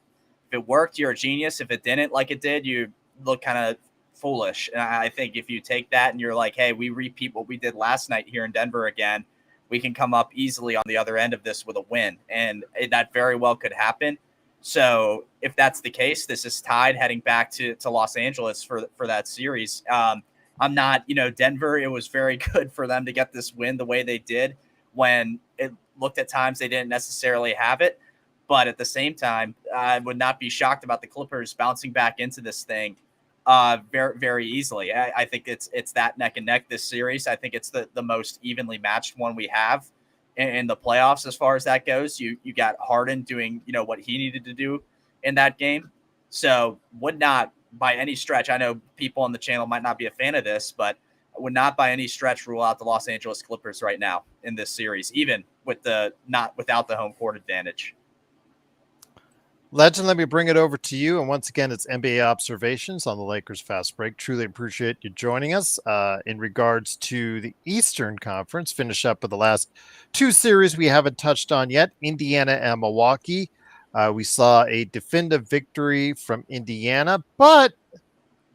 it worked, you're a genius. If it didn't, like it did, you look kind of foolish. And I think if you take that and you're like, hey, we repeat what we did last night here in Denver again, we can come up easily on the other end of this with a win. And that very well could happen. So if that's the case, this is tied heading back to Los Angeles for that series. I'm not, Denver, it was very good for them to get this win the way they did when it looked at times they didn't necessarily have it. But at the same time, I would not be shocked about the Clippers bouncing back into this thing very, very easily. I think it's that neck and neck this series. I think it's the most evenly matched one we have in the playoffs as far as that goes. You got Harden doing, what he needed to do in that game. So would not by any stretch, I know people on the channel might not be a fan of this, but I would not by any stretch rule out the Los Angeles Clippers right now in this series, even without the home court advantage. Legend, let me bring it over to you. And once again, it's NBA observations on the Lakers Fast Break. Truly appreciate you joining us in regards to the Eastern Conference. Finish up with the last two series we haven't touched on yet, Indiana and Milwaukee. We saw a definitive victory from Indiana, but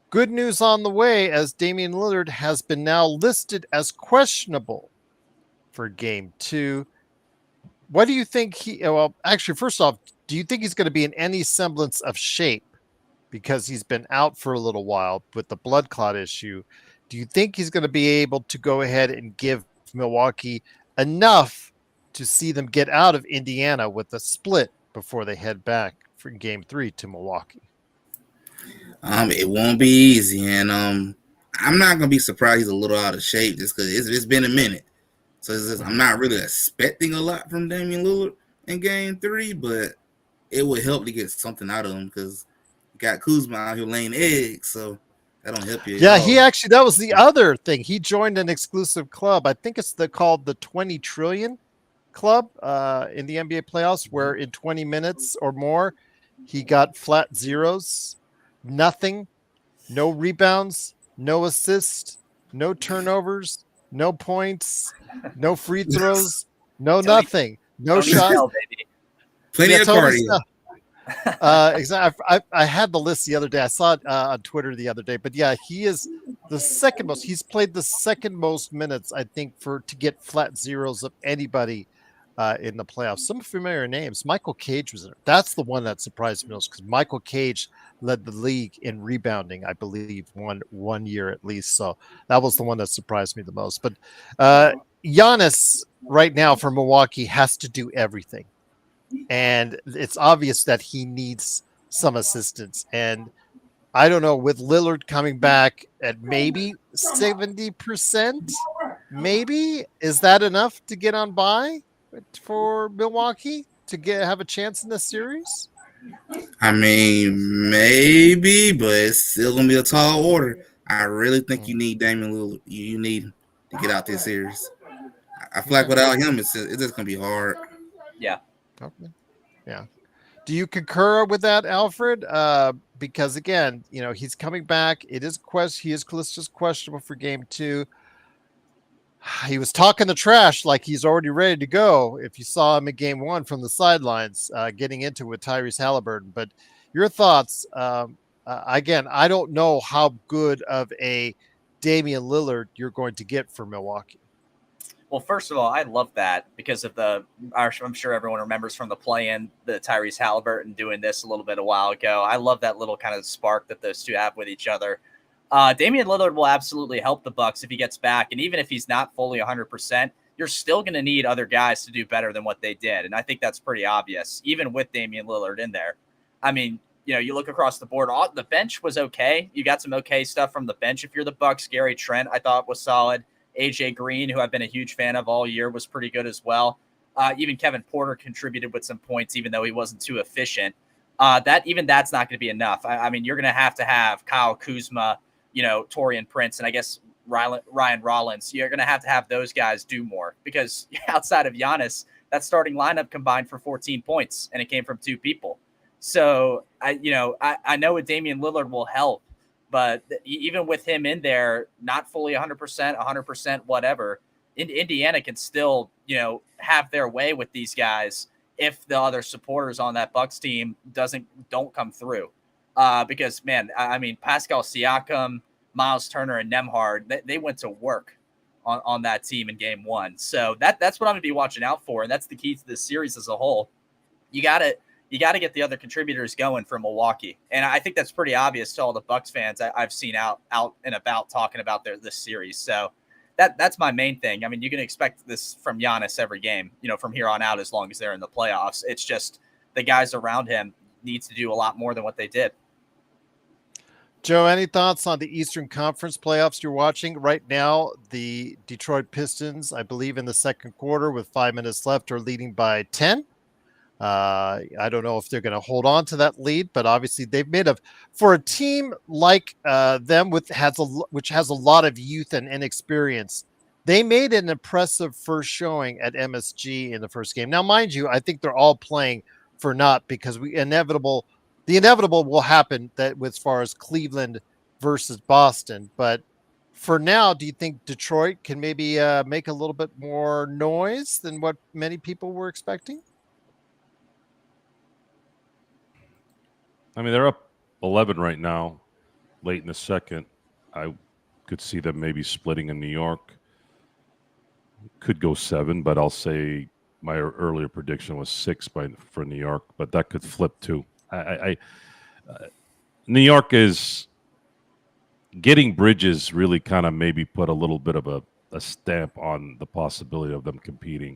good news on the way as Damian Lillard has been now listed as questionable for Game 2. What do you think first off, do you think he's going to be in any semblance of shape? Because he's been out for a little while with the blood clot issue. Do you think he's going to be able to go ahead and give Milwaukee enough to see them get out of Indiana with a split before they head back for Game 3 to Milwaukee? It won't be easy, and I'm not gonna be surprised he's a little out of shape just because it's been a minute. So I'm not really expecting a lot from Damian Lillard in Game 3, but it would help to get something out of him because you got Kuzma out here laying eggs, so that don't help you. Yeah, that was the other thing. He joined an exclusive club. I think it's called the 20 Trillion Club in the NBA playoffs, where in 20 minutes or more, he got flat zeros, nothing, no rebounds, no assists, no turnovers, no points, no free throws, no nothing, no shots. Plenty of cardio. Exactly. I had the list the other day. I saw it on Twitter the other day. But yeah, he is the second most. He's played the second most minutes, I think, to get flat zeros of anybody in the playoffs. Some familiar names. Michael Cage was in it. That's the one that surprised me most because Michael Cage led the league in rebounding, I believe, one year at least. So that was the one that surprised me the most. But Giannis right now for Milwaukee has to do everything. And it's obvious that he needs some assistance. And I don't know, with Lillard coming back at maybe 70%, maybe, is that enough to get on by for Milwaukee to have a chance in this series? I mean, maybe, but it's still going to be a tall order. I really think you need Damian Lillard. You need him to get out this series. I feel like without him, it's just going to be hard. Yeah. Okay. Yeah. Do you concur with that, Alfred? Because again, he's coming back. He is just questionable for Game 2. He was talking the trash like he's already ready to go. If you saw him in Game 1 from the sidelines, getting into it with Tyrese Halliburton. But your thoughts? Again, I don't know how good of a Damian Lillard you're going to get for Milwaukee. Well, first of all, I love that because of I'm sure everyone remembers from the play-in, the Tyrese Halliburton doing this a while ago. I love that little kind of spark that those two have with each other. Damian Lillard will absolutely help the Bucks if he gets back. And even if he's not fully 100%, you're still going to need other guys to do better than what they did. And I think that's pretty obvious, even with Damian Lillard in there. I mean, you look across the board, the bench was okay. You got some okay stuff from the bench. If you're the Bucks, Gary Trent, I thought was solid. AJ Green, who I've been a huge fan of all year, was pretty good as well. Even Kevin Porter contributed with some points, even though he wasn't too efficient. That's not going to be enough. I mean, you're going to have Kyle Kuzma, Torian Prince and I guess Ryan Rollins. You're going to have those guys do more because outside of Giannis, that starting lineup combined for 14 points and it came from 2 people. So I know what Damian Lillard will help, but even with him in there, not fully 100%, whatever, Indiana can still, have their way with these guys if the other supporters on that Bucks team don't come through. Because man, I mean, Pascal Siakam, Miles Turner, and Nembhard, they went to work on that team in game 1. So that's what I'm going to be watching out for, and that's the key to this series as a whole. You got to get the other contributors going for Milwaukee, and I think that's pretty obvious to all the Bucks fans I've seen out and about talking about this series. So that's my main thing. I mean, you can expect this from Giannis every game, from here on out as long as they're in the playoffs. It's just the guys around him needs to do a lot more than what they did. Joe, any thoughts on the Eastern Conference playoffs you're watching right now? The Detroit Pistons, I believe in the second quarter with 5 minutes left, are leading by 10. I don't know if they're going to hold on to that lead, but obviously they've made for a team like them which has a lot of youth and inexperience. They made an impressive first showing at MSG in the first game. Now, mind you, I think they're all playing for naught because the inevitable will happen as far as Cleveland versus Boston. But for now, do you think Detroit can maybe make a little bit more noise than what many people were expecting? I mean, they're up 11 right now, late in the second. I could see them maybe splitting in New York. Could go 7, but I'll say my earlier prediction was 6 for New York, but that could flip too. New York is getting Bridges really kind of maybe put a little bit of a stamp on the possibility of them competing.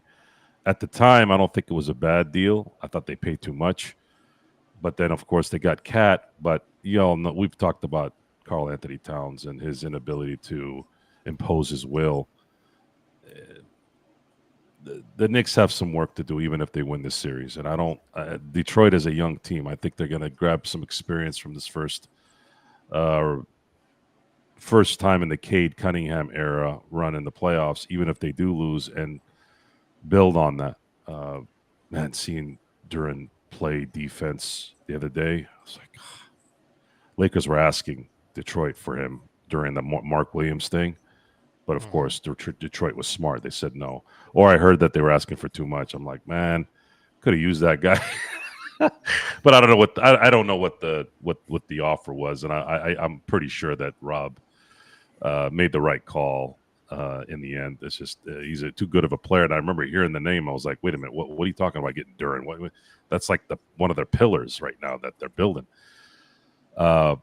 At the time, I don't think it was a bad deal. I thought they paid too much. But then, of course, they got Cat. But we've talked about Karl Anthony Towns and his inability to impose his will. The Knicks have some work to do, even if they win this series. And I don't. Detroit is a young team. I think they're going to grab some experience from this first time in the Cade Cunningham era run in the playoffs, even if they do lose, and build on that. Seeing Duran play defense the other day, I was like, Lakers were asking Detroit for him during the Mark Williams thing. But of course, Detroit was smart. They said no. Or I heard that they were asking for too much. I'm like, man, could have used that guy. But I don't know I don't know what the offer was, and I'm pretty sure that Rob made the right call in the end. It's just he's too good of a player. And I remember hearing the name. I was like, wait a minute, what are you talking about getting Duran? That's like one of their pillars right now that they're building. The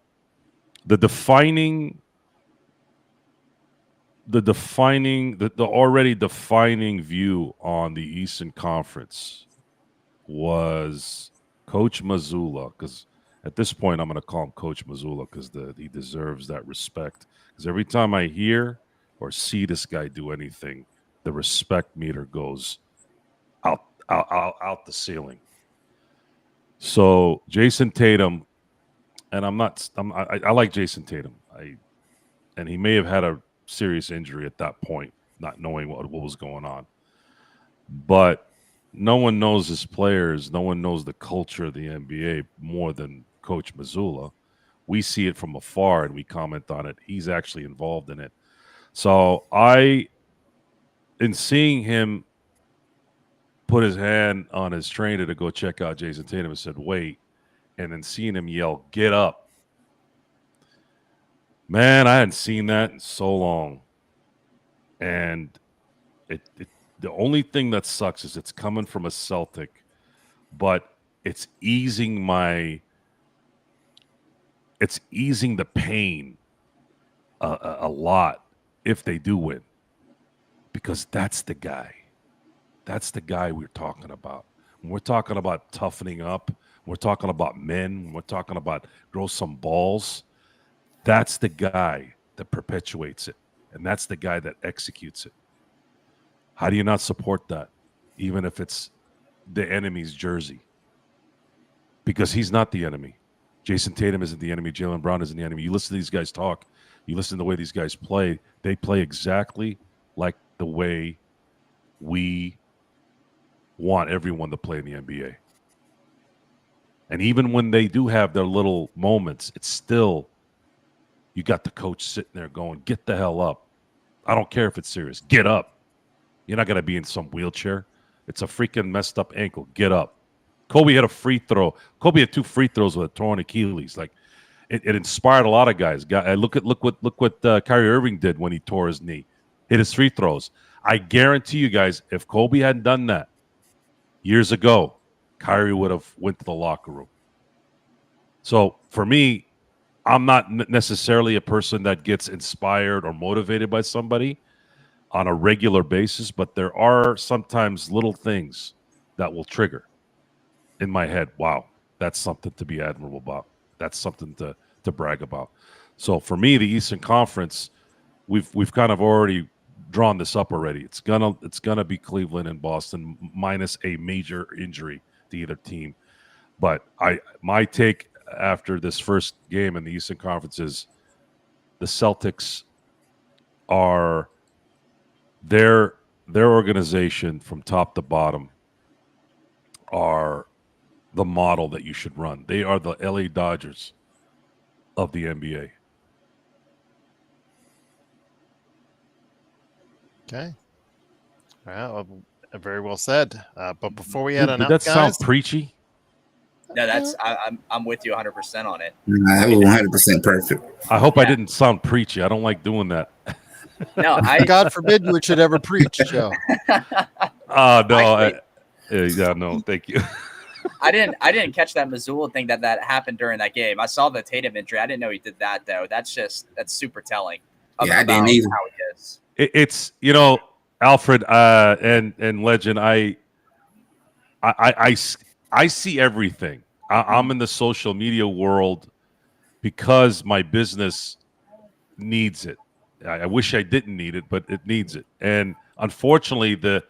already defining view on the Eastern Conference was Coach Mazzulla, because at this point I'm going to call him Coach Mazzulla because he deserves that respect. Because every time I hear or see this guy do anything, the respect meter goes out the ceiling. So Jason Tatum, and I like Jason Tatum. And he may have had a serious injury at that point, not knowing what was going on. But no one knows his players. No one knows the culture of the NBA more than Coach Mazzulla. We see it from afar and we comment on it. He's actually involved in it. So in seeing him put his hand on his trainer to go check out Jason Tatum and said, wait, and then seeing him yell, get up. Man, I hadn't seen that in so long. And the only thing that sucks is it's coming from a Celtic, but it's easing the pain a lot if they do win. Because that's the guy. That's the guy we're talking about. When we're talking about toughening up, we're talking about men, we're talking about grow some balls. That's the guy that perpetuates it. And that's the guy that executes it. How do you not support that? Even if it's the enemy's jersey. Because he's not the enemy. Jason Tatum isn't the enemy. Jaylen Brown isn't the enemy. You listen to these guys talk, You listen to the way these guys play, they play exactly like the way we want everyone to play in the NBA. And even when they do have their little moments, it's still, you got the coach sitting there going, get the hell up. I don't care if it's serious. Get up. You're not going to be in some wheelchair. It's a freaking messed up ankle. Get up. Kobe had a free throw. Kobe had 2 free throws with a torn Achilles. Like, it inspired a lot of guys. Look what Kyrie Irving did when he tore his knee. Hit his free throws. I guarantee you guys, if Kobe hadn't done that years ago, Kyrie would have went to the locker room. So for me, I'm not necessarily a person that gets inspired or motivated by somebody on a regular basis, but there are sometimes little things that will trigger in my head. Wow, that's something to be admirable about. That's something to brag about. So for me, the Eastern Conference, we've kind of already drawn this up already. It's gonna be Cleveland and Boston minus a major injury to either team. But my take after this first game in the Eastern Conference is the Celtics are their organization from top to bottom are the model that you should run. They are the LA Dodgers of the NBA. Okay. Well, very well said. But before we head on Did out, that guys, sound preachy? No, I'm with you 100% on it. Nah, that was 100% perfect. I hope I didn't sound preachy. I don't like doing that. No, God forbid you should ever preach, Joe. No, no, thank you. I didn't catch that Missoula thing that happened during that game. I saw the Tatum injury. I didn't know he did that though. That's super telling. Yeah, I didn't either. How he is. It's Alfred and Legend. I see everything. I'm in the social media world because my business needs it. I wish I didn't need it, but it needs it. And unfortunately, the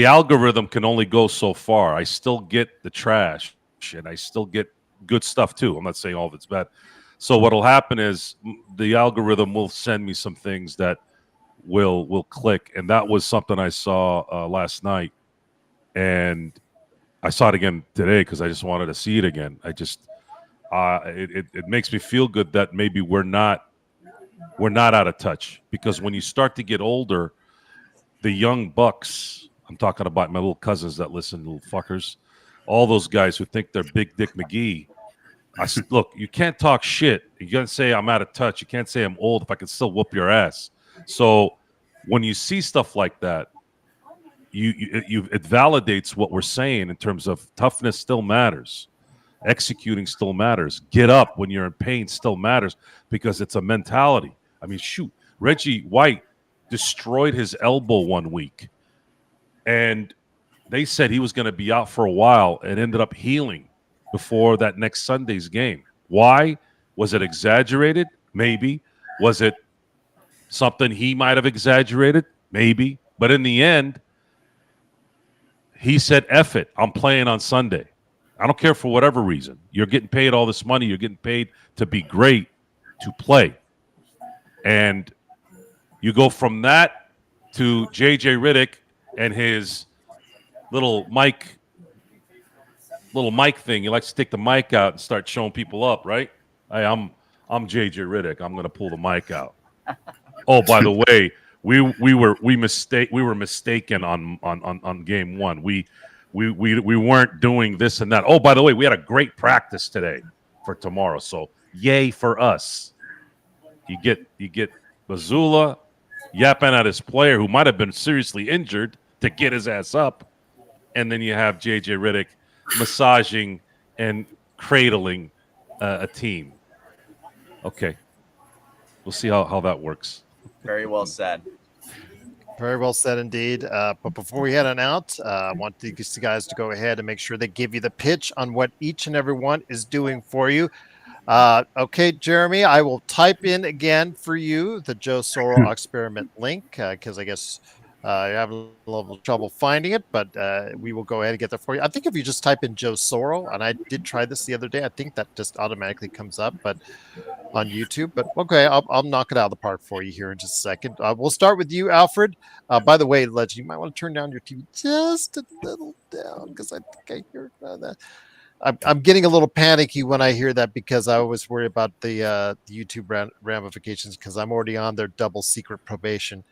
algorithm can only go so far. I still get the trash, and I still get good stuff too. I'm not saying all of it's bad. So what'll happen is the algorithm will send me some things that will click, and that was something I saw last night, and I saw it again today because I just wanted to see it again. I just it makes me feel good that maybe we're not out of touch, because when you start to get older, the young bucks, I'm talking about my little cousins that listen, little fuckers, all those guys who think they're Big Dick McGee. I said, look, you can't talk shit. You can't say I'm out of touch. You can't say I'm old if I can still whoop your ass. So when you see stuff like that, it validates what we're saying in terms of toughness still matters. Executing still matters. Get up when you're in pain still matters, because it's a mentality. I mean, shoot, Reggie White destroyed his elbow one week, and they said he was going to be out for a while, and ended up healing before that next Sunday's game. Why? Was it exaggerated? Maybe. Was it something he might have exaggerated? Maybe. But in the end, he said, F it, I'm playing on Sunday. I don't care for whatever reason. You're getting paid all this money. You're getting paid to be great, to play. And you go from that to J.J. Redick and his little mic thing. He likes to take the mic out and start showing people up, right? Hey, I'm J.J. Redick. I'm going to pull the mic out. Oh, by the way, we were mistaken on game one. We weren't doing this and that. Oh, by the way, we had a great practice today for tomorrow. So yay for us. You get Missoula yapping at his player who might have been seriously injured to get his ass up, and then you have J.J. Redick massaging and cradling a team. Okay, we'll see how that works. Very well said. Very well said indeed. But before we head on out, I want these guys to go ahead and make sure they give you the pitch on what each and every one is doing for you. Okay, Jeremy, I will type in again for you the Joe Soro experiment link, because I guess I have a little trouble finding it, but we will go ahead and get that for you. I think if you just type in Joe Soro, and I did try this the other day, I think that just automatically comes up, but on YouTube. But okay, I'll knock it out of the park for you here in just a second. We'll start with you, Alfred. By the way, Legend, you might want to turn down your TV just a little down because I think I hear that. I'm getting a little panicky when I hear that because I always worry about the YouTube ramifications because I'm already on their double secret probation.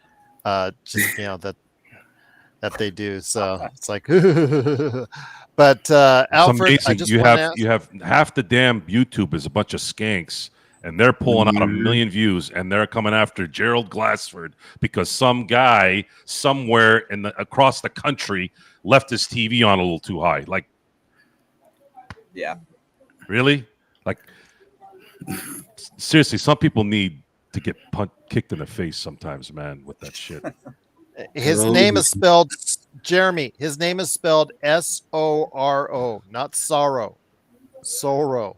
Just that they do. So it's like, but Alfred, it's amazing. You have half the damn YouTube is a bunch of skanks, and they're pulling out 1 million views, and they're coming after Gerald Glassford because some guy somewhere across the country left his TV on a little too high. Like, yeah, really? Like, seriously, some people need to get kicked in the face sometimes, man, with that shit. His name is spelled Jeremy. His name is spelled Soro, not sorrow. Soro.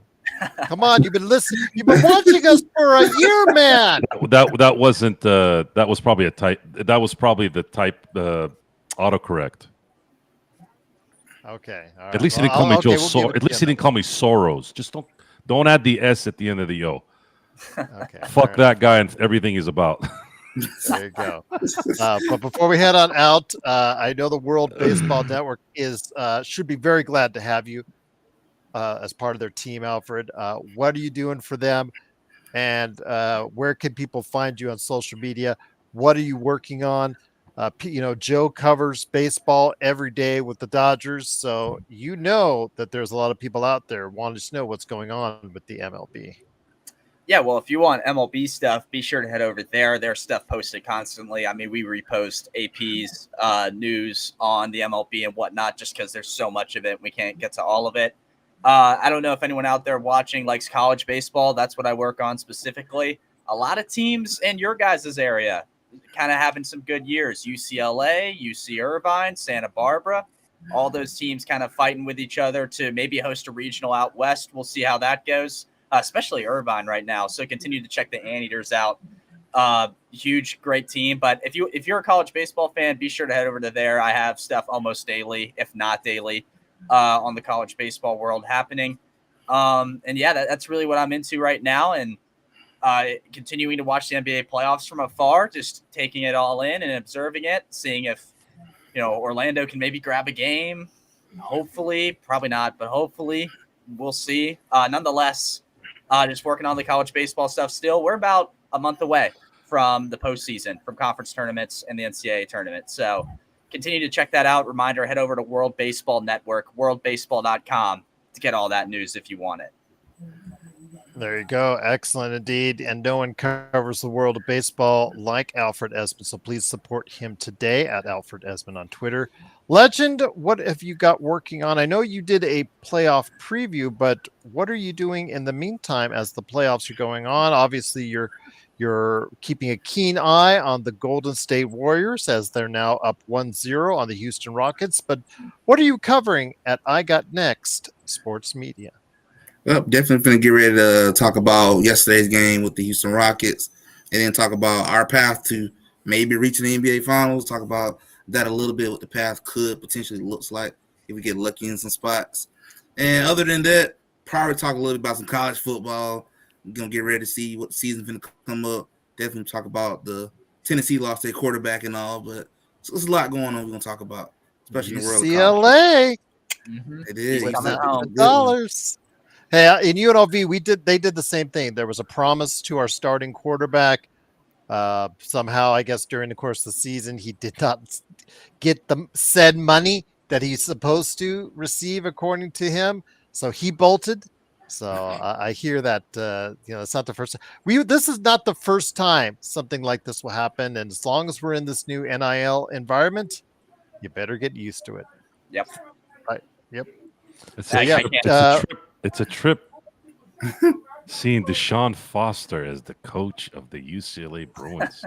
Come on, you've been listening. You've been watching us for a year, man. That wasn't. That was probably a type. That was probably the type autocorrect. Okay. All right. At least he didn't call me Joe. At least he didn't call me Soros. Just don't add the S at the end of the O. Okay. Fuck that guy and everything he's about. There you go. But before we head on out, I know the World Baseball Network should be very glad to have you as part of their team, Alfred. What are you doing for them? And where can people find you on social media? What are you working on? Joe covers baseball every day with the Dodgers, so you know that there's a lot of people out there wanting to know what's going on with the MLB. Yeah, well, if you want MLB stuff, be sure to head over there. There's stuff posted constantly. I mean, we repost AP's news on the MLB and whatnot just because there's so much of it. We can't get to all of it. I don't know if anyone out there watching likes college baseball. That's what I work on specifically. A lot of teams in your guys' area kind of having some good years. UCLA, UC Irvine, Santa Barbara, all those teams kind of fighting with each other to maybe host a regional out west. We'll see how that goes. Especially Irvine right now. So continue to check the Anteaters out. Huge, great team. But if you're a college baseball fan, be sure to head over to there. I have stuff almost daily, if not daily, on the college baseball world happening. And yeah, that's really what I'm into right now. And continuing to watch the NBA playoffs from afar, just taking it all in and observing it, seeing if Orlando can maybe grab a game. Hopefully, probably not, but hopefully, we'll see. Nonetheless. Just working on the college baseball stuff still. We're about a month away from the postseason, from conference tournaments and the NCAA tournament. So continue to check that out. Reminder, head over to World Baseball Network, worldbaseball.com to get all that news if you want it. There you go. Excellent indeed. And no one covers the world of baseball like Alfred Esmond. So please support him today at Alfred Esmond on Twitter. Legend, what have you got working on? I know you did a playoff preview, but what are you doing in the meantime as the playoffs are going on? Obviously, you're keeping a keen eye on the Golden State Warriors as they're now up 1-0 on the Houston Rockets. But what are you covering at I Got Next Sports Media? Well, definitely going to get ready to talk about yesterday's game with the Houston Rockets and then talk about our path to maybe reaching the NBA Finals, talk about that a little bit, what the path could potentially looks like if we get lucky in some spots. And other than that, probably talk a little bit about some college football. We're going to get ready to see what season's going to come up. Definitely talk about the Tennessee lost their quarterback and all, but there's a lot going on we're going to talk about, especially in the world of college. UCLA. It is. $1,000. Hey, in UNLV, they did the same thing. There was a promise to our starting quarterback. Somehow, I guess during the course of the season, he did not get the said money that he's supposed to receive, according to him. So he bolted. So I hear that it's not the first time. This is not the first time something like this will happen. And as long as we're in this new NIL environment, you better get used to it. Yep. Right. Yep. It's a trip seeing Deshaun Foster as the coach of the UCLA Bruins.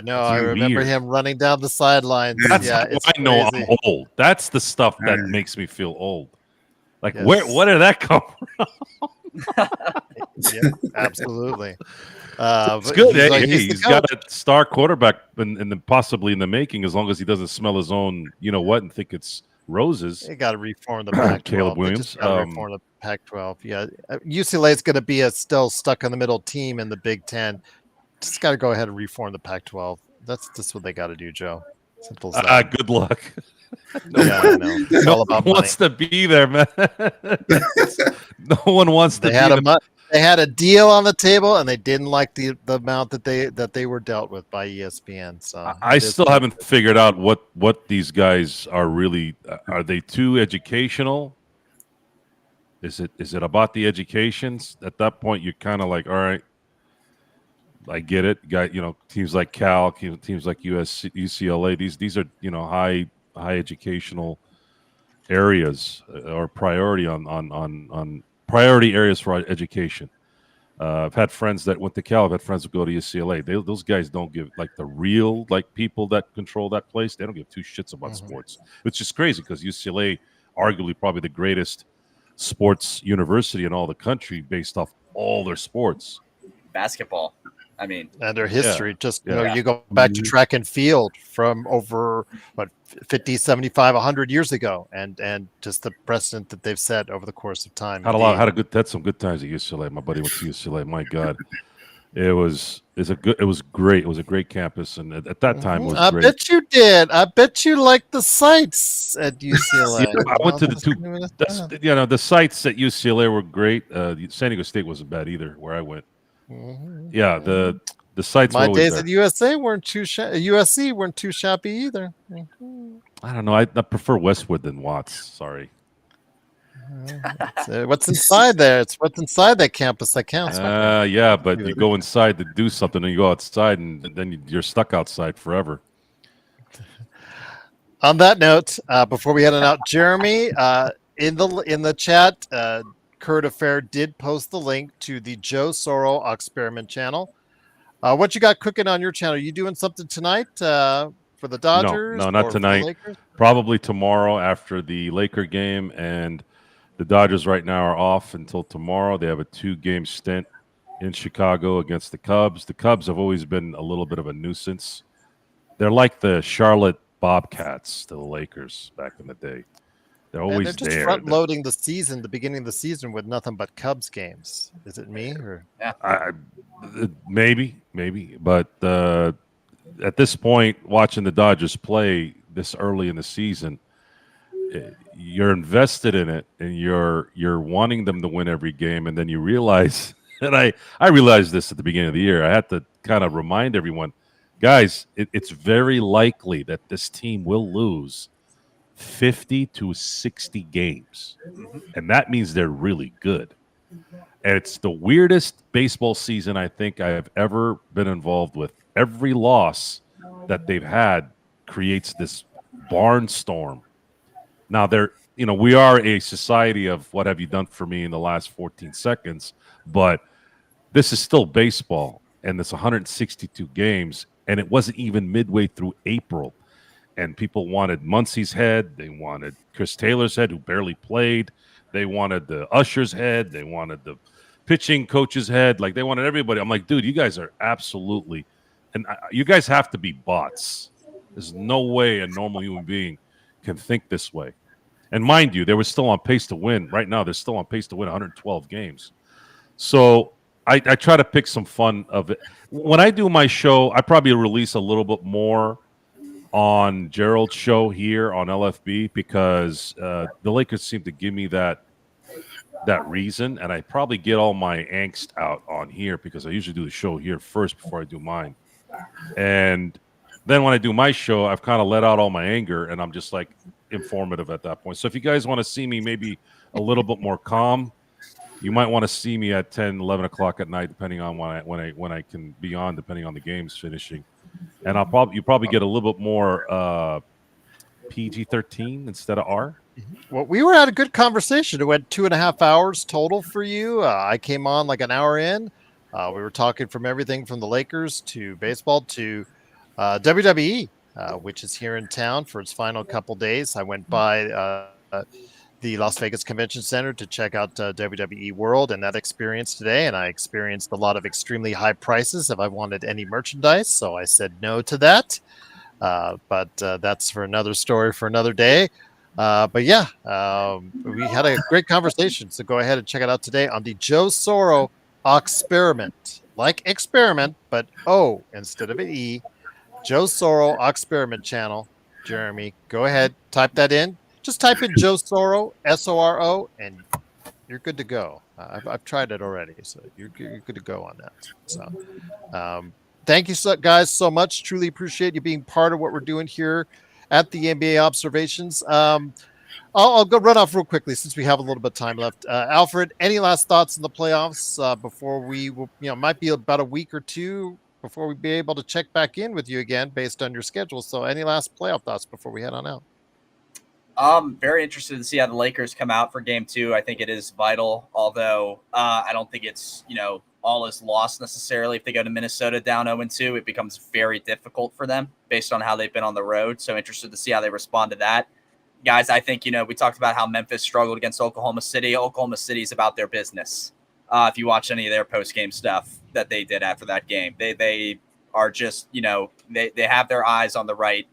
No, I remember him running down the sidelines. That's how I know I'm old. That's the stuff that makes me feel old. Like, where did that come from? Yeah, absolutely. It's But good. he's like, Hey, he's the he's got coach. a star quarterback in the possibly in the making, as long as he doesn't smell his own, you know what, and think it's roses. They got to reform the Caleb Pac-12. They Williams. just got to reform the Pac-12. Yeah, UCLA is going to be a still stuck in the middle team in the Big Ten. Just got to go ahead and reform the Pac-12. That's just what they got to do, Joe. Simple as that. Good luck. Yeah, I know. It's No all about one money. wants to be there, man. No one wants to They be had there. they had a deal on the table, and they didn't like the amount that they were dealt with by ESPN. So I still haven't figured out what these guys are really. Are they too educational? Is it about the educations? At that point, you're kind of like, all right, I get it. Teams like Cal, teams like UCLA. These are high educational areas or priority on priority areas for education. I've had friends that went to Cal. I've had friends that go to UCLA. Those guys don't give, like, the real, like, people that control that place. They don't give two shits about sports, which is crazy because UCLA, arguably probably the greatest sports university in all the country based off all their sports. Basketball. I mean, and their history. Yeah. You go back to track and field from over 50, 75, 100 years ago, and just the precedent that they've set over the course of time. Had some good times at UCLA. My buddy went to UCLA. My God, it was great. It was a great campus, and at that time it was I great. bet you did. I bet you liked the sites at UCLA. I went to the sites at UCLA were great. San Diego State wasn't bad either, where I went. Yeah, the sites. My were days there. at USC weren't too shabby either. I don't know. I prefer Westwood than Watts. Sorry. What's inside there? It's what's inside that campus that counts. Yeah, but you go inside to do something, and you go outside, and then you're stuck outside forever. On that note, before we head on out, Jeremy, in the chat, Kurt Affair did post the link to the Joe Soro Experiment channel. What you got cooking on your channel? Are you doing something tonight for the Dodgers? No, not tonight. Probably tomorrow after the Laker game, and the Dodgers right now are off until tomorrow. They have a 2-game stint in Chicago against the Cubs. The Cubs have always been a little bit of a nuisance. They're like the Charlotte Bobcats to the Lakers back in the day. They're always they're just there. front loading the beginning of the season with nothing but Cubs games. Is it me or maybe? But at this point, watching the Dodgers play this early in the season, you're invested in it, and you're wanting them to win every game, and then you realize, and I realized this at the beginning of the year. I had to kind of remind everyone, guys, it's very likely that this team will lose 50 to 60 games. And that means they're really good. And it's the weirdest baseball season I think I have ever been involved with. Every loss that they've had creates this barnstorm. Now, we are a society of what have you done for me in the last 14 seconds, but this is still baseball, and it's 162 games, and it wasn't even midway through April. And people wanted Muncy's head. They wanted Chris Taylor's head, who barely played. They wanted the usher's head. They wanted the pitching coach's head. Like, they wanted everybody. I'm like, dude, you guys are absolutely – and you guys have to be bots. There's no way a normal human being can think this way. And mind you, they were still on pace to win. Right now, they're still on pace to win 112 games. So I try to pick some fun of it. When I do my show, I probably release a little bit more on Gerald's show here on LFB because the Lakers seem to give me that reason, and I probably get all my angst out on here because I usually do the show here first before I do mine. And then when I do my show, I've kind of let out all my anger, and I'm just like informative at that point. So if you guys want to see me maybe a little bit more calm, you might want to see me at 10, 11 o'clock at night, depending on when I can be on, depending on the game's finishing. And you probably get a little bit more PG-13 instead of R. Well, we were at a good conversation. It went 2.5 hours total for you. I came on like an hour in. We were talking from everything from the Lakers to baseball to WWE, which is here in town for its final couple days. I went by the Las Vegas Convention Center to check out WWE World and that experience today, and I experienced a lot of extremely high prices if I wanted any merchandise, so I said no to that. But that's for another story for another day. But yeah, we had a great conversation, so go ahead and check it out today on the Joe Soro Experiment, like experiment, but O instead of an E. Joe Soro Experiment channel. Jeremy, go ahead, type that in. Just type in Joe Soro, Soro, and you're good to go. I've tried it already, so you're good to go on that. So, thank you, guys, so much. Truly appreciate you being part of what we're doing here at the NBA Observations. I'll go run off real quickly since we have a little bit of time left. Alfred, any last thoughts on the playoffs before we will, might be about a week or two before we be able to check back in with you again based on your schedule. So any last playoff thoughts before we head on out? Very interested to see how the Lakers come out for game 2. I think it is vital, although I don't think it's, all is lost necessarily. If they go to Minnesota down 0-2, it becomes very difficult for them based on how they've been on the road. So interested to see how they respond to that. Guys, I think, we talked about how Memphis struggled against Oklahoma City. Oklahoma City is about their business. If you watch any of their post-game stuff that they did after that game, they are just, they have their eyes on the right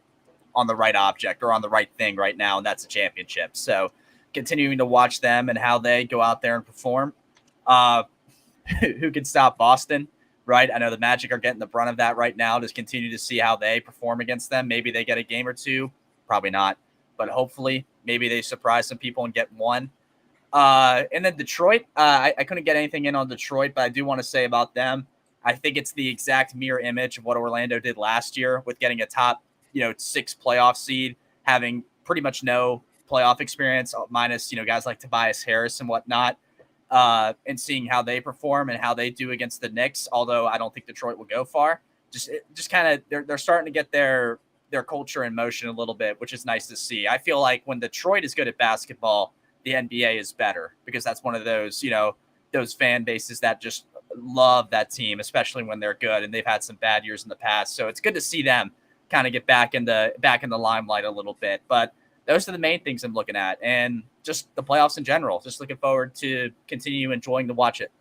object or on the right thing right now, and that's a championship. So continuing to watch them and how they go out there and perform. Who can stop Boston, right? I know the Magic are getting the brunt of that right now. Just continue to see how they perform against them. Maybe they get a game or two. Probably not. But hopefully, maybe they surprise some people and get one. And then Detroit, I couldn't get anything in on Detroit, but I do want to say about them, I think it's the exact mirror image of what Orlando did last year with getting a top 6 playoff seed, having pretty much no playoff experience, minus, guys like Tobias Harris and whatnot, and seeing how they perform and how they do against the Knicks, although I don't think Detroit will go far. Just kind of, they're starting to get their culture in motion a little bit, which is nice to see. I feel like when Detroit is good at basketball, the NBA is better because that's one of those, those fan bases that just love that team, especially when they're good, and they've had some bad years in the past. So it's good to see them kind of get back in the limelight a little bit. But those are the main things I'm looking at, and just the playoffs in general. Just looking forward to continue enjoying to watch it.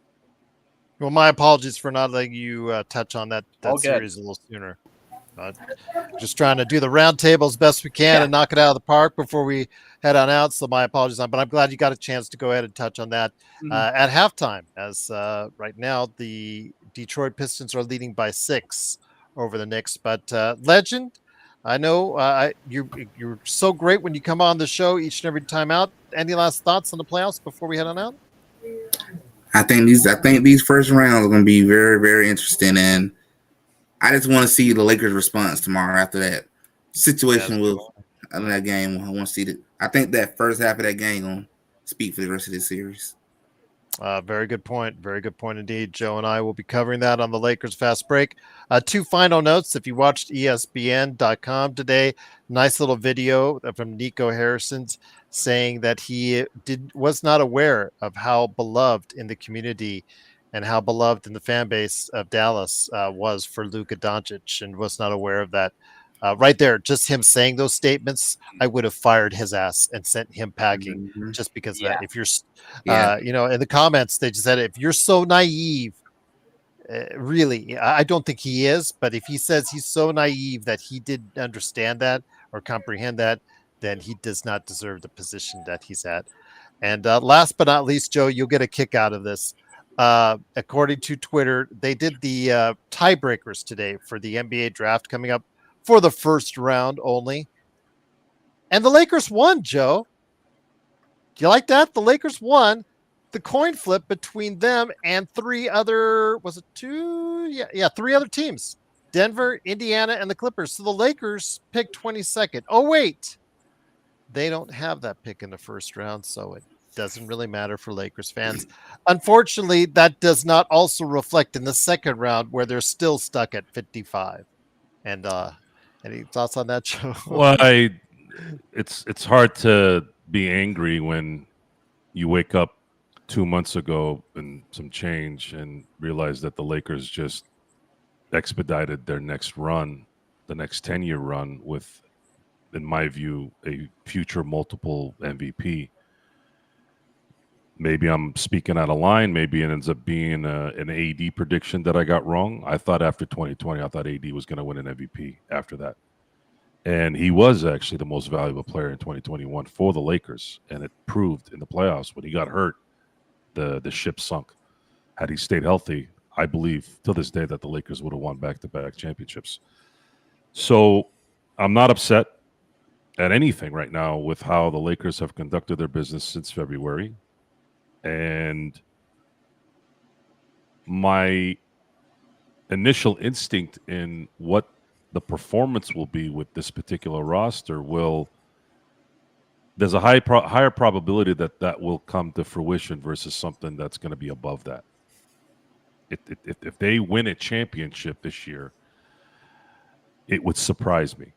Well, my apologies for not letting you touch on that series a little sooner. Just trying to do the round table as best we can and knock it out of the park before we head on out. So my apologies but I'm glad you got a chance to go ahead and touch on that at halftime, as right now the Detroit Pistons are leading by 6 over the Knicks. But Legend, I know you're so great when you come on the show each and every time out. Any last thoughts on the playoffs before we head on out? I think these first rounds are going to be very, very interesting, and I just want to see the Lakers' response tomorrow after that situation with that game. I want to see that. I think that first half of that game going to speak for the rest of this series. Very good point. Very good point indeed. Joe and I will be covering that on the Lakers Fast Break. 2 final notes. If you watched ESPN.com today, nice little video from Nico Harrison saying that he was not aware of how beloved in the community and how beloved in the fan base of Dallas was for Luka Doncic, and was not aware of that. Right there, just him saying those statements, I would have fired his ass and sent him packing just because of that. If you're, in the comments, they just said, if you're so naive, really, I don't think he is, but if he says he's so naive that he didn't understand that or comprehend that, then he does not deserve the position that he's at. And last but not least, Joe, you'll get a kick out of this. According to Twitter, they did the tiebreakers today for the NBA draft coming up for the first round only. And the Lakers won, Joe. Do you like that? The Lakers won the coin flip between them and 3 other, was it 2? Yeah, 3 other teams. Denver, Indiana, and the Clippers. So the Lakers picked 22nd. Oh, wait. They don't have that pick in the first round, so it doesn't really matter for Lakers fans. Unfortunately, that does not also reflect in the second round, where they're still stuck at 55. And any thoughts on that, Joe? Well, it's hard to be angry when you wake up 2 months ago and some change and realize that the Lakers just expedited their next run, the next 10-year run, with, in my view, a future multiple MVP. Maybe I'm speaking out of line. Maybe it ends up being an AD prediction that I got wrong. I thought after 2020, I thought AD was going to win an MVP after that. And he was actually the most valuable player in 2021 for the Lakers. And it proved in the playoffs when he got hurt, the ship sunk. Had he stayed healthy, I believe to this day that the Lakers would have won back-to-back championships. So I'm not upset at anything right now with how the Lakers have conducted their business since February. And my initial instinct in what the performance will be with this particular roster there's a higher probability that will come to fruition versus something that's going to be above that. If they win a championship this year, it would surprise me.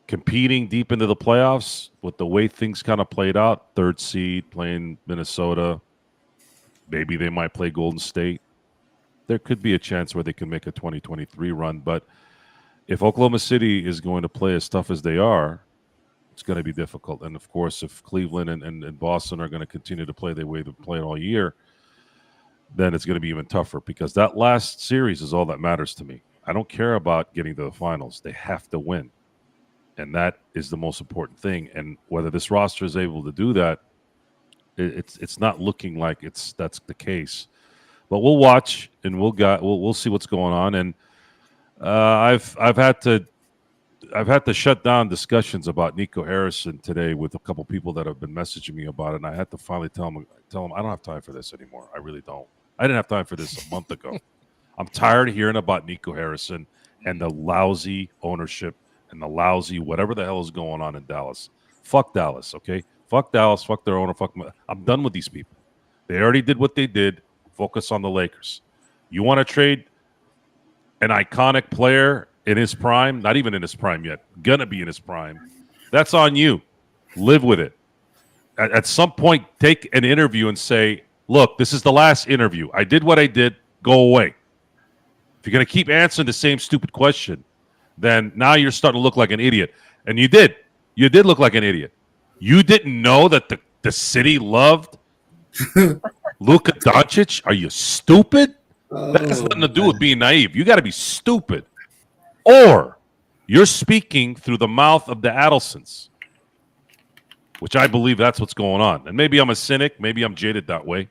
Competing deep into the playoffs with the way things kind of played out, third seed playing Minnesota, maybe they might play Golden State. There could be a chance where they can make a 2023 run, but if Oklahoma City is going to play as tough as they are, it's going to be difficult. And of course, if Cleveland and Boston are going to continue to play the way they've played all year, then it's going to be even tougher because that last series is all that matters to me. I don't care about getting to the finals. They have to win. And that is the most important thing. And whether this roster is able to do that, it's not looking like that's the case. But we'll watch and we'll see what's going on. And I've had to shut down discussions about Nico Harrison today with a couple people that have been messaging me about it, and I had to finally tell them I don't have time for this anymore. I really don't. I didn't have time for this a month ago. I'm tired of hearing about Nico Harrison and the lousy ownership and the lousy whatever the hell is going on in Dallas. Fuck Dallas, okay? Fuck Dallas. Fuck their owner. I'm done with these people. They already did what they did. Focus on the Lakers. You want to trade an iconic player in his prime, not even in his prime yet, gonna be in his prime, that's on you. Live with it. At some point, take an interview and say, look, this is the last interview. I did what I did. Go away. If you're going to keep answering the same stupid question, then now you're starting to look like an idiot. And you did. You did look like an idiot. You didn't know that the city loved Luka Doncic? Are you stupid? That has nothing to do with being naive. You got to be stupid. Or you're speaking through the mouth of the Adelsons, which I believe that's what's going on. And maybe I'm a cynic. Maybe I'm jaded that way.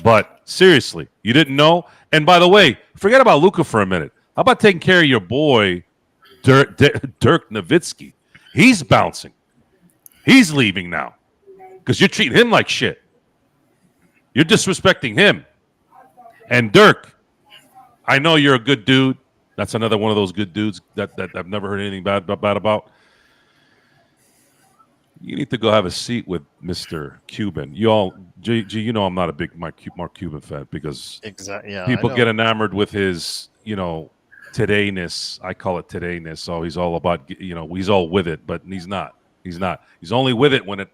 But seriously, you didn't know? And by the way, forget about Luka for a minute. How about taking care of your boy, Dirk Nowitzki? He's bouncing. He's leaving now because you're treating him like shit. You're disrespecting him. And Dirk, I know you're a good dude. That's another one of those good dudes that I've never heard anything bad about. You need to go have a seat with Mr. Cuban. You all, G, you know I'm not a big Mark Cuban fan because people get enamored with his, todayness. I call it todayness. So he's all about, he's all with it, but he's not. He's not. He's only with it when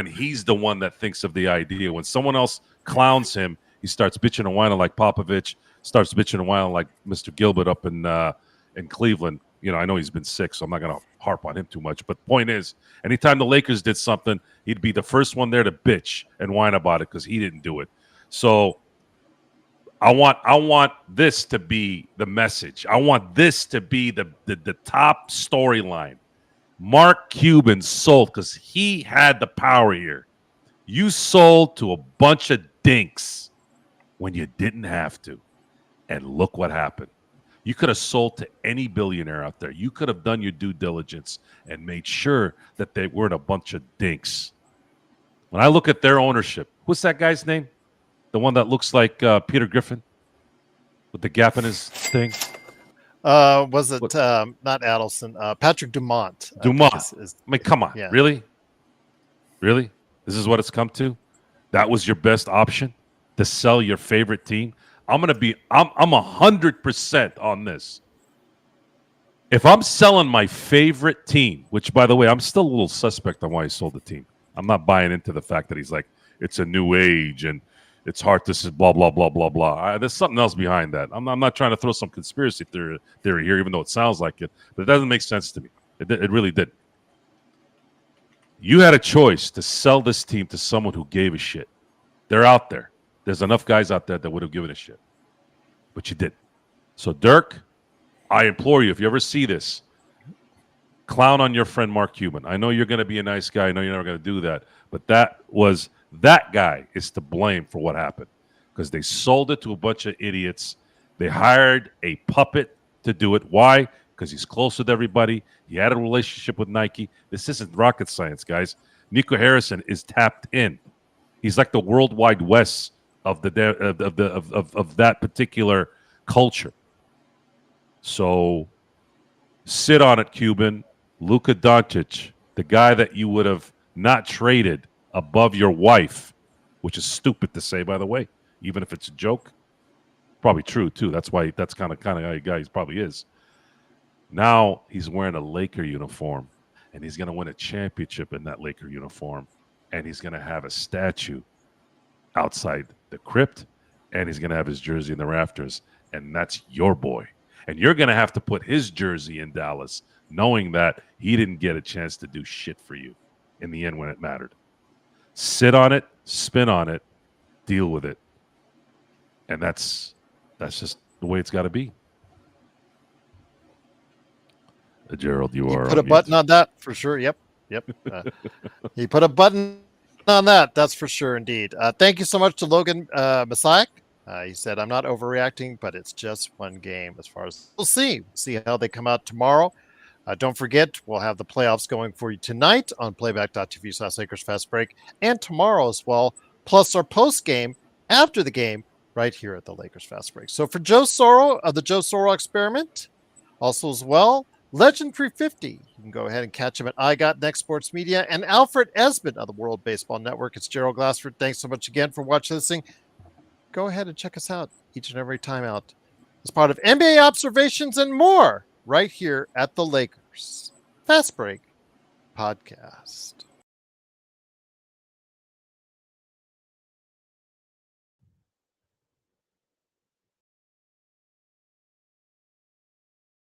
he's the one that thinks of the idea. When someone else clowns him, he starts bitching and whining like Popovich, starts bitching and whining like Mr. Gilbert up in Cleveland. I know he's been sick, so I'm not going to harp on him too much. But the point is, anytime the Lakers did something, he'd be the first one there to bitch and whine about it because he didn't do it. So I want this to be the message. I want this to be the top storyline. Mark Cuban sold because he had the power here. You sold to a bunch of dinks when you didn't have to. And look what happened. You could have sold to any billionaire out there. You could have done your due diligence and made sure that they weren't a bunch of dinks. When I look at their ownership, what's that guy's name? The one that looks like Peter Griffin with the gap in his thing? Was it not Adelson? Patrick Dumont. Dumont. I mean, come on. Yeah. Really? Really? This is what it's come to? That was your best option to sell your favorite team? I'm 100% on this. If I'm selling my favorite team, which by the way, I'm still a little suspect on why he sold the team. I'm not buying into the fact that he's like, it's a new age and it's hard to say blah, blah, blah, blah, blah. There's something else behind that. I'm not trying to throw some conspiracy theory here, even though it sounds like it, but it doesn't make sense to me. It really didn't. You had a choice to sell this team to someone who gave a shit. They're out there. There's enough guys out there that would have given a shit. But you didn't. So, Dirk, I implore you, if you ever see this, clown on your friend Mark Cuban. I know you're going to be a nice guy. I know you're never going to do that. But that guy is to blame for what happened because they sold it to a bunch of idiots. They hired a puppet to do it. Why? Because he's close with everybody. He had a relationship with Nike. This isn't rocket science, guys. Nico Harrison is tapped in. He's like the worldwide West of that particular culture. So sit on it, Cuban. Luka Doncic, the guy that you would have not traded above your wife, which is stupid to say, by the way, even if it's a joke. Probably true, too. That's kind of guy he probably is. Now he's wearing a Laker uniform, and he's going to win a championship in that Laker uniform, and he's going to have a statue outside the crypt, and he's going to have his jersey in the rafters, and that's your boy. And you're going to have to put his jersey in Dallas, knowing that he didn't get a chance to do shit for you in the end when it mattered. Sit on it, spin on it, deal with it. And that's just the way it's got to be. Gerald, you are put a button on that for sure. Yep. He put a button on that. That's for sure, indeed. Thank you so much to Logan Messiah. He said, I'm not overreacting, but it's just one game as far as we'll see. See how they come out tomorrow. Don't forget, we'll have the playoffs going for you tonight on playback.tv/Lakers Fast Break and tomorrow as well, plus our post game after the game right here at the Lakers Fast Break. So for Joe Soro of the Joe Soro Experiment, also as well, Legend 350. You can go ahead and catch him at I Got Next Sports Media and Alfred Esmond of the World Baseball Network. It's Gerald Glassford. Thanks so much again for watching this thing. Go ahead and check us out each and every time out as part of NBA Observations and more right here at the Lakers Fast Break Podcast.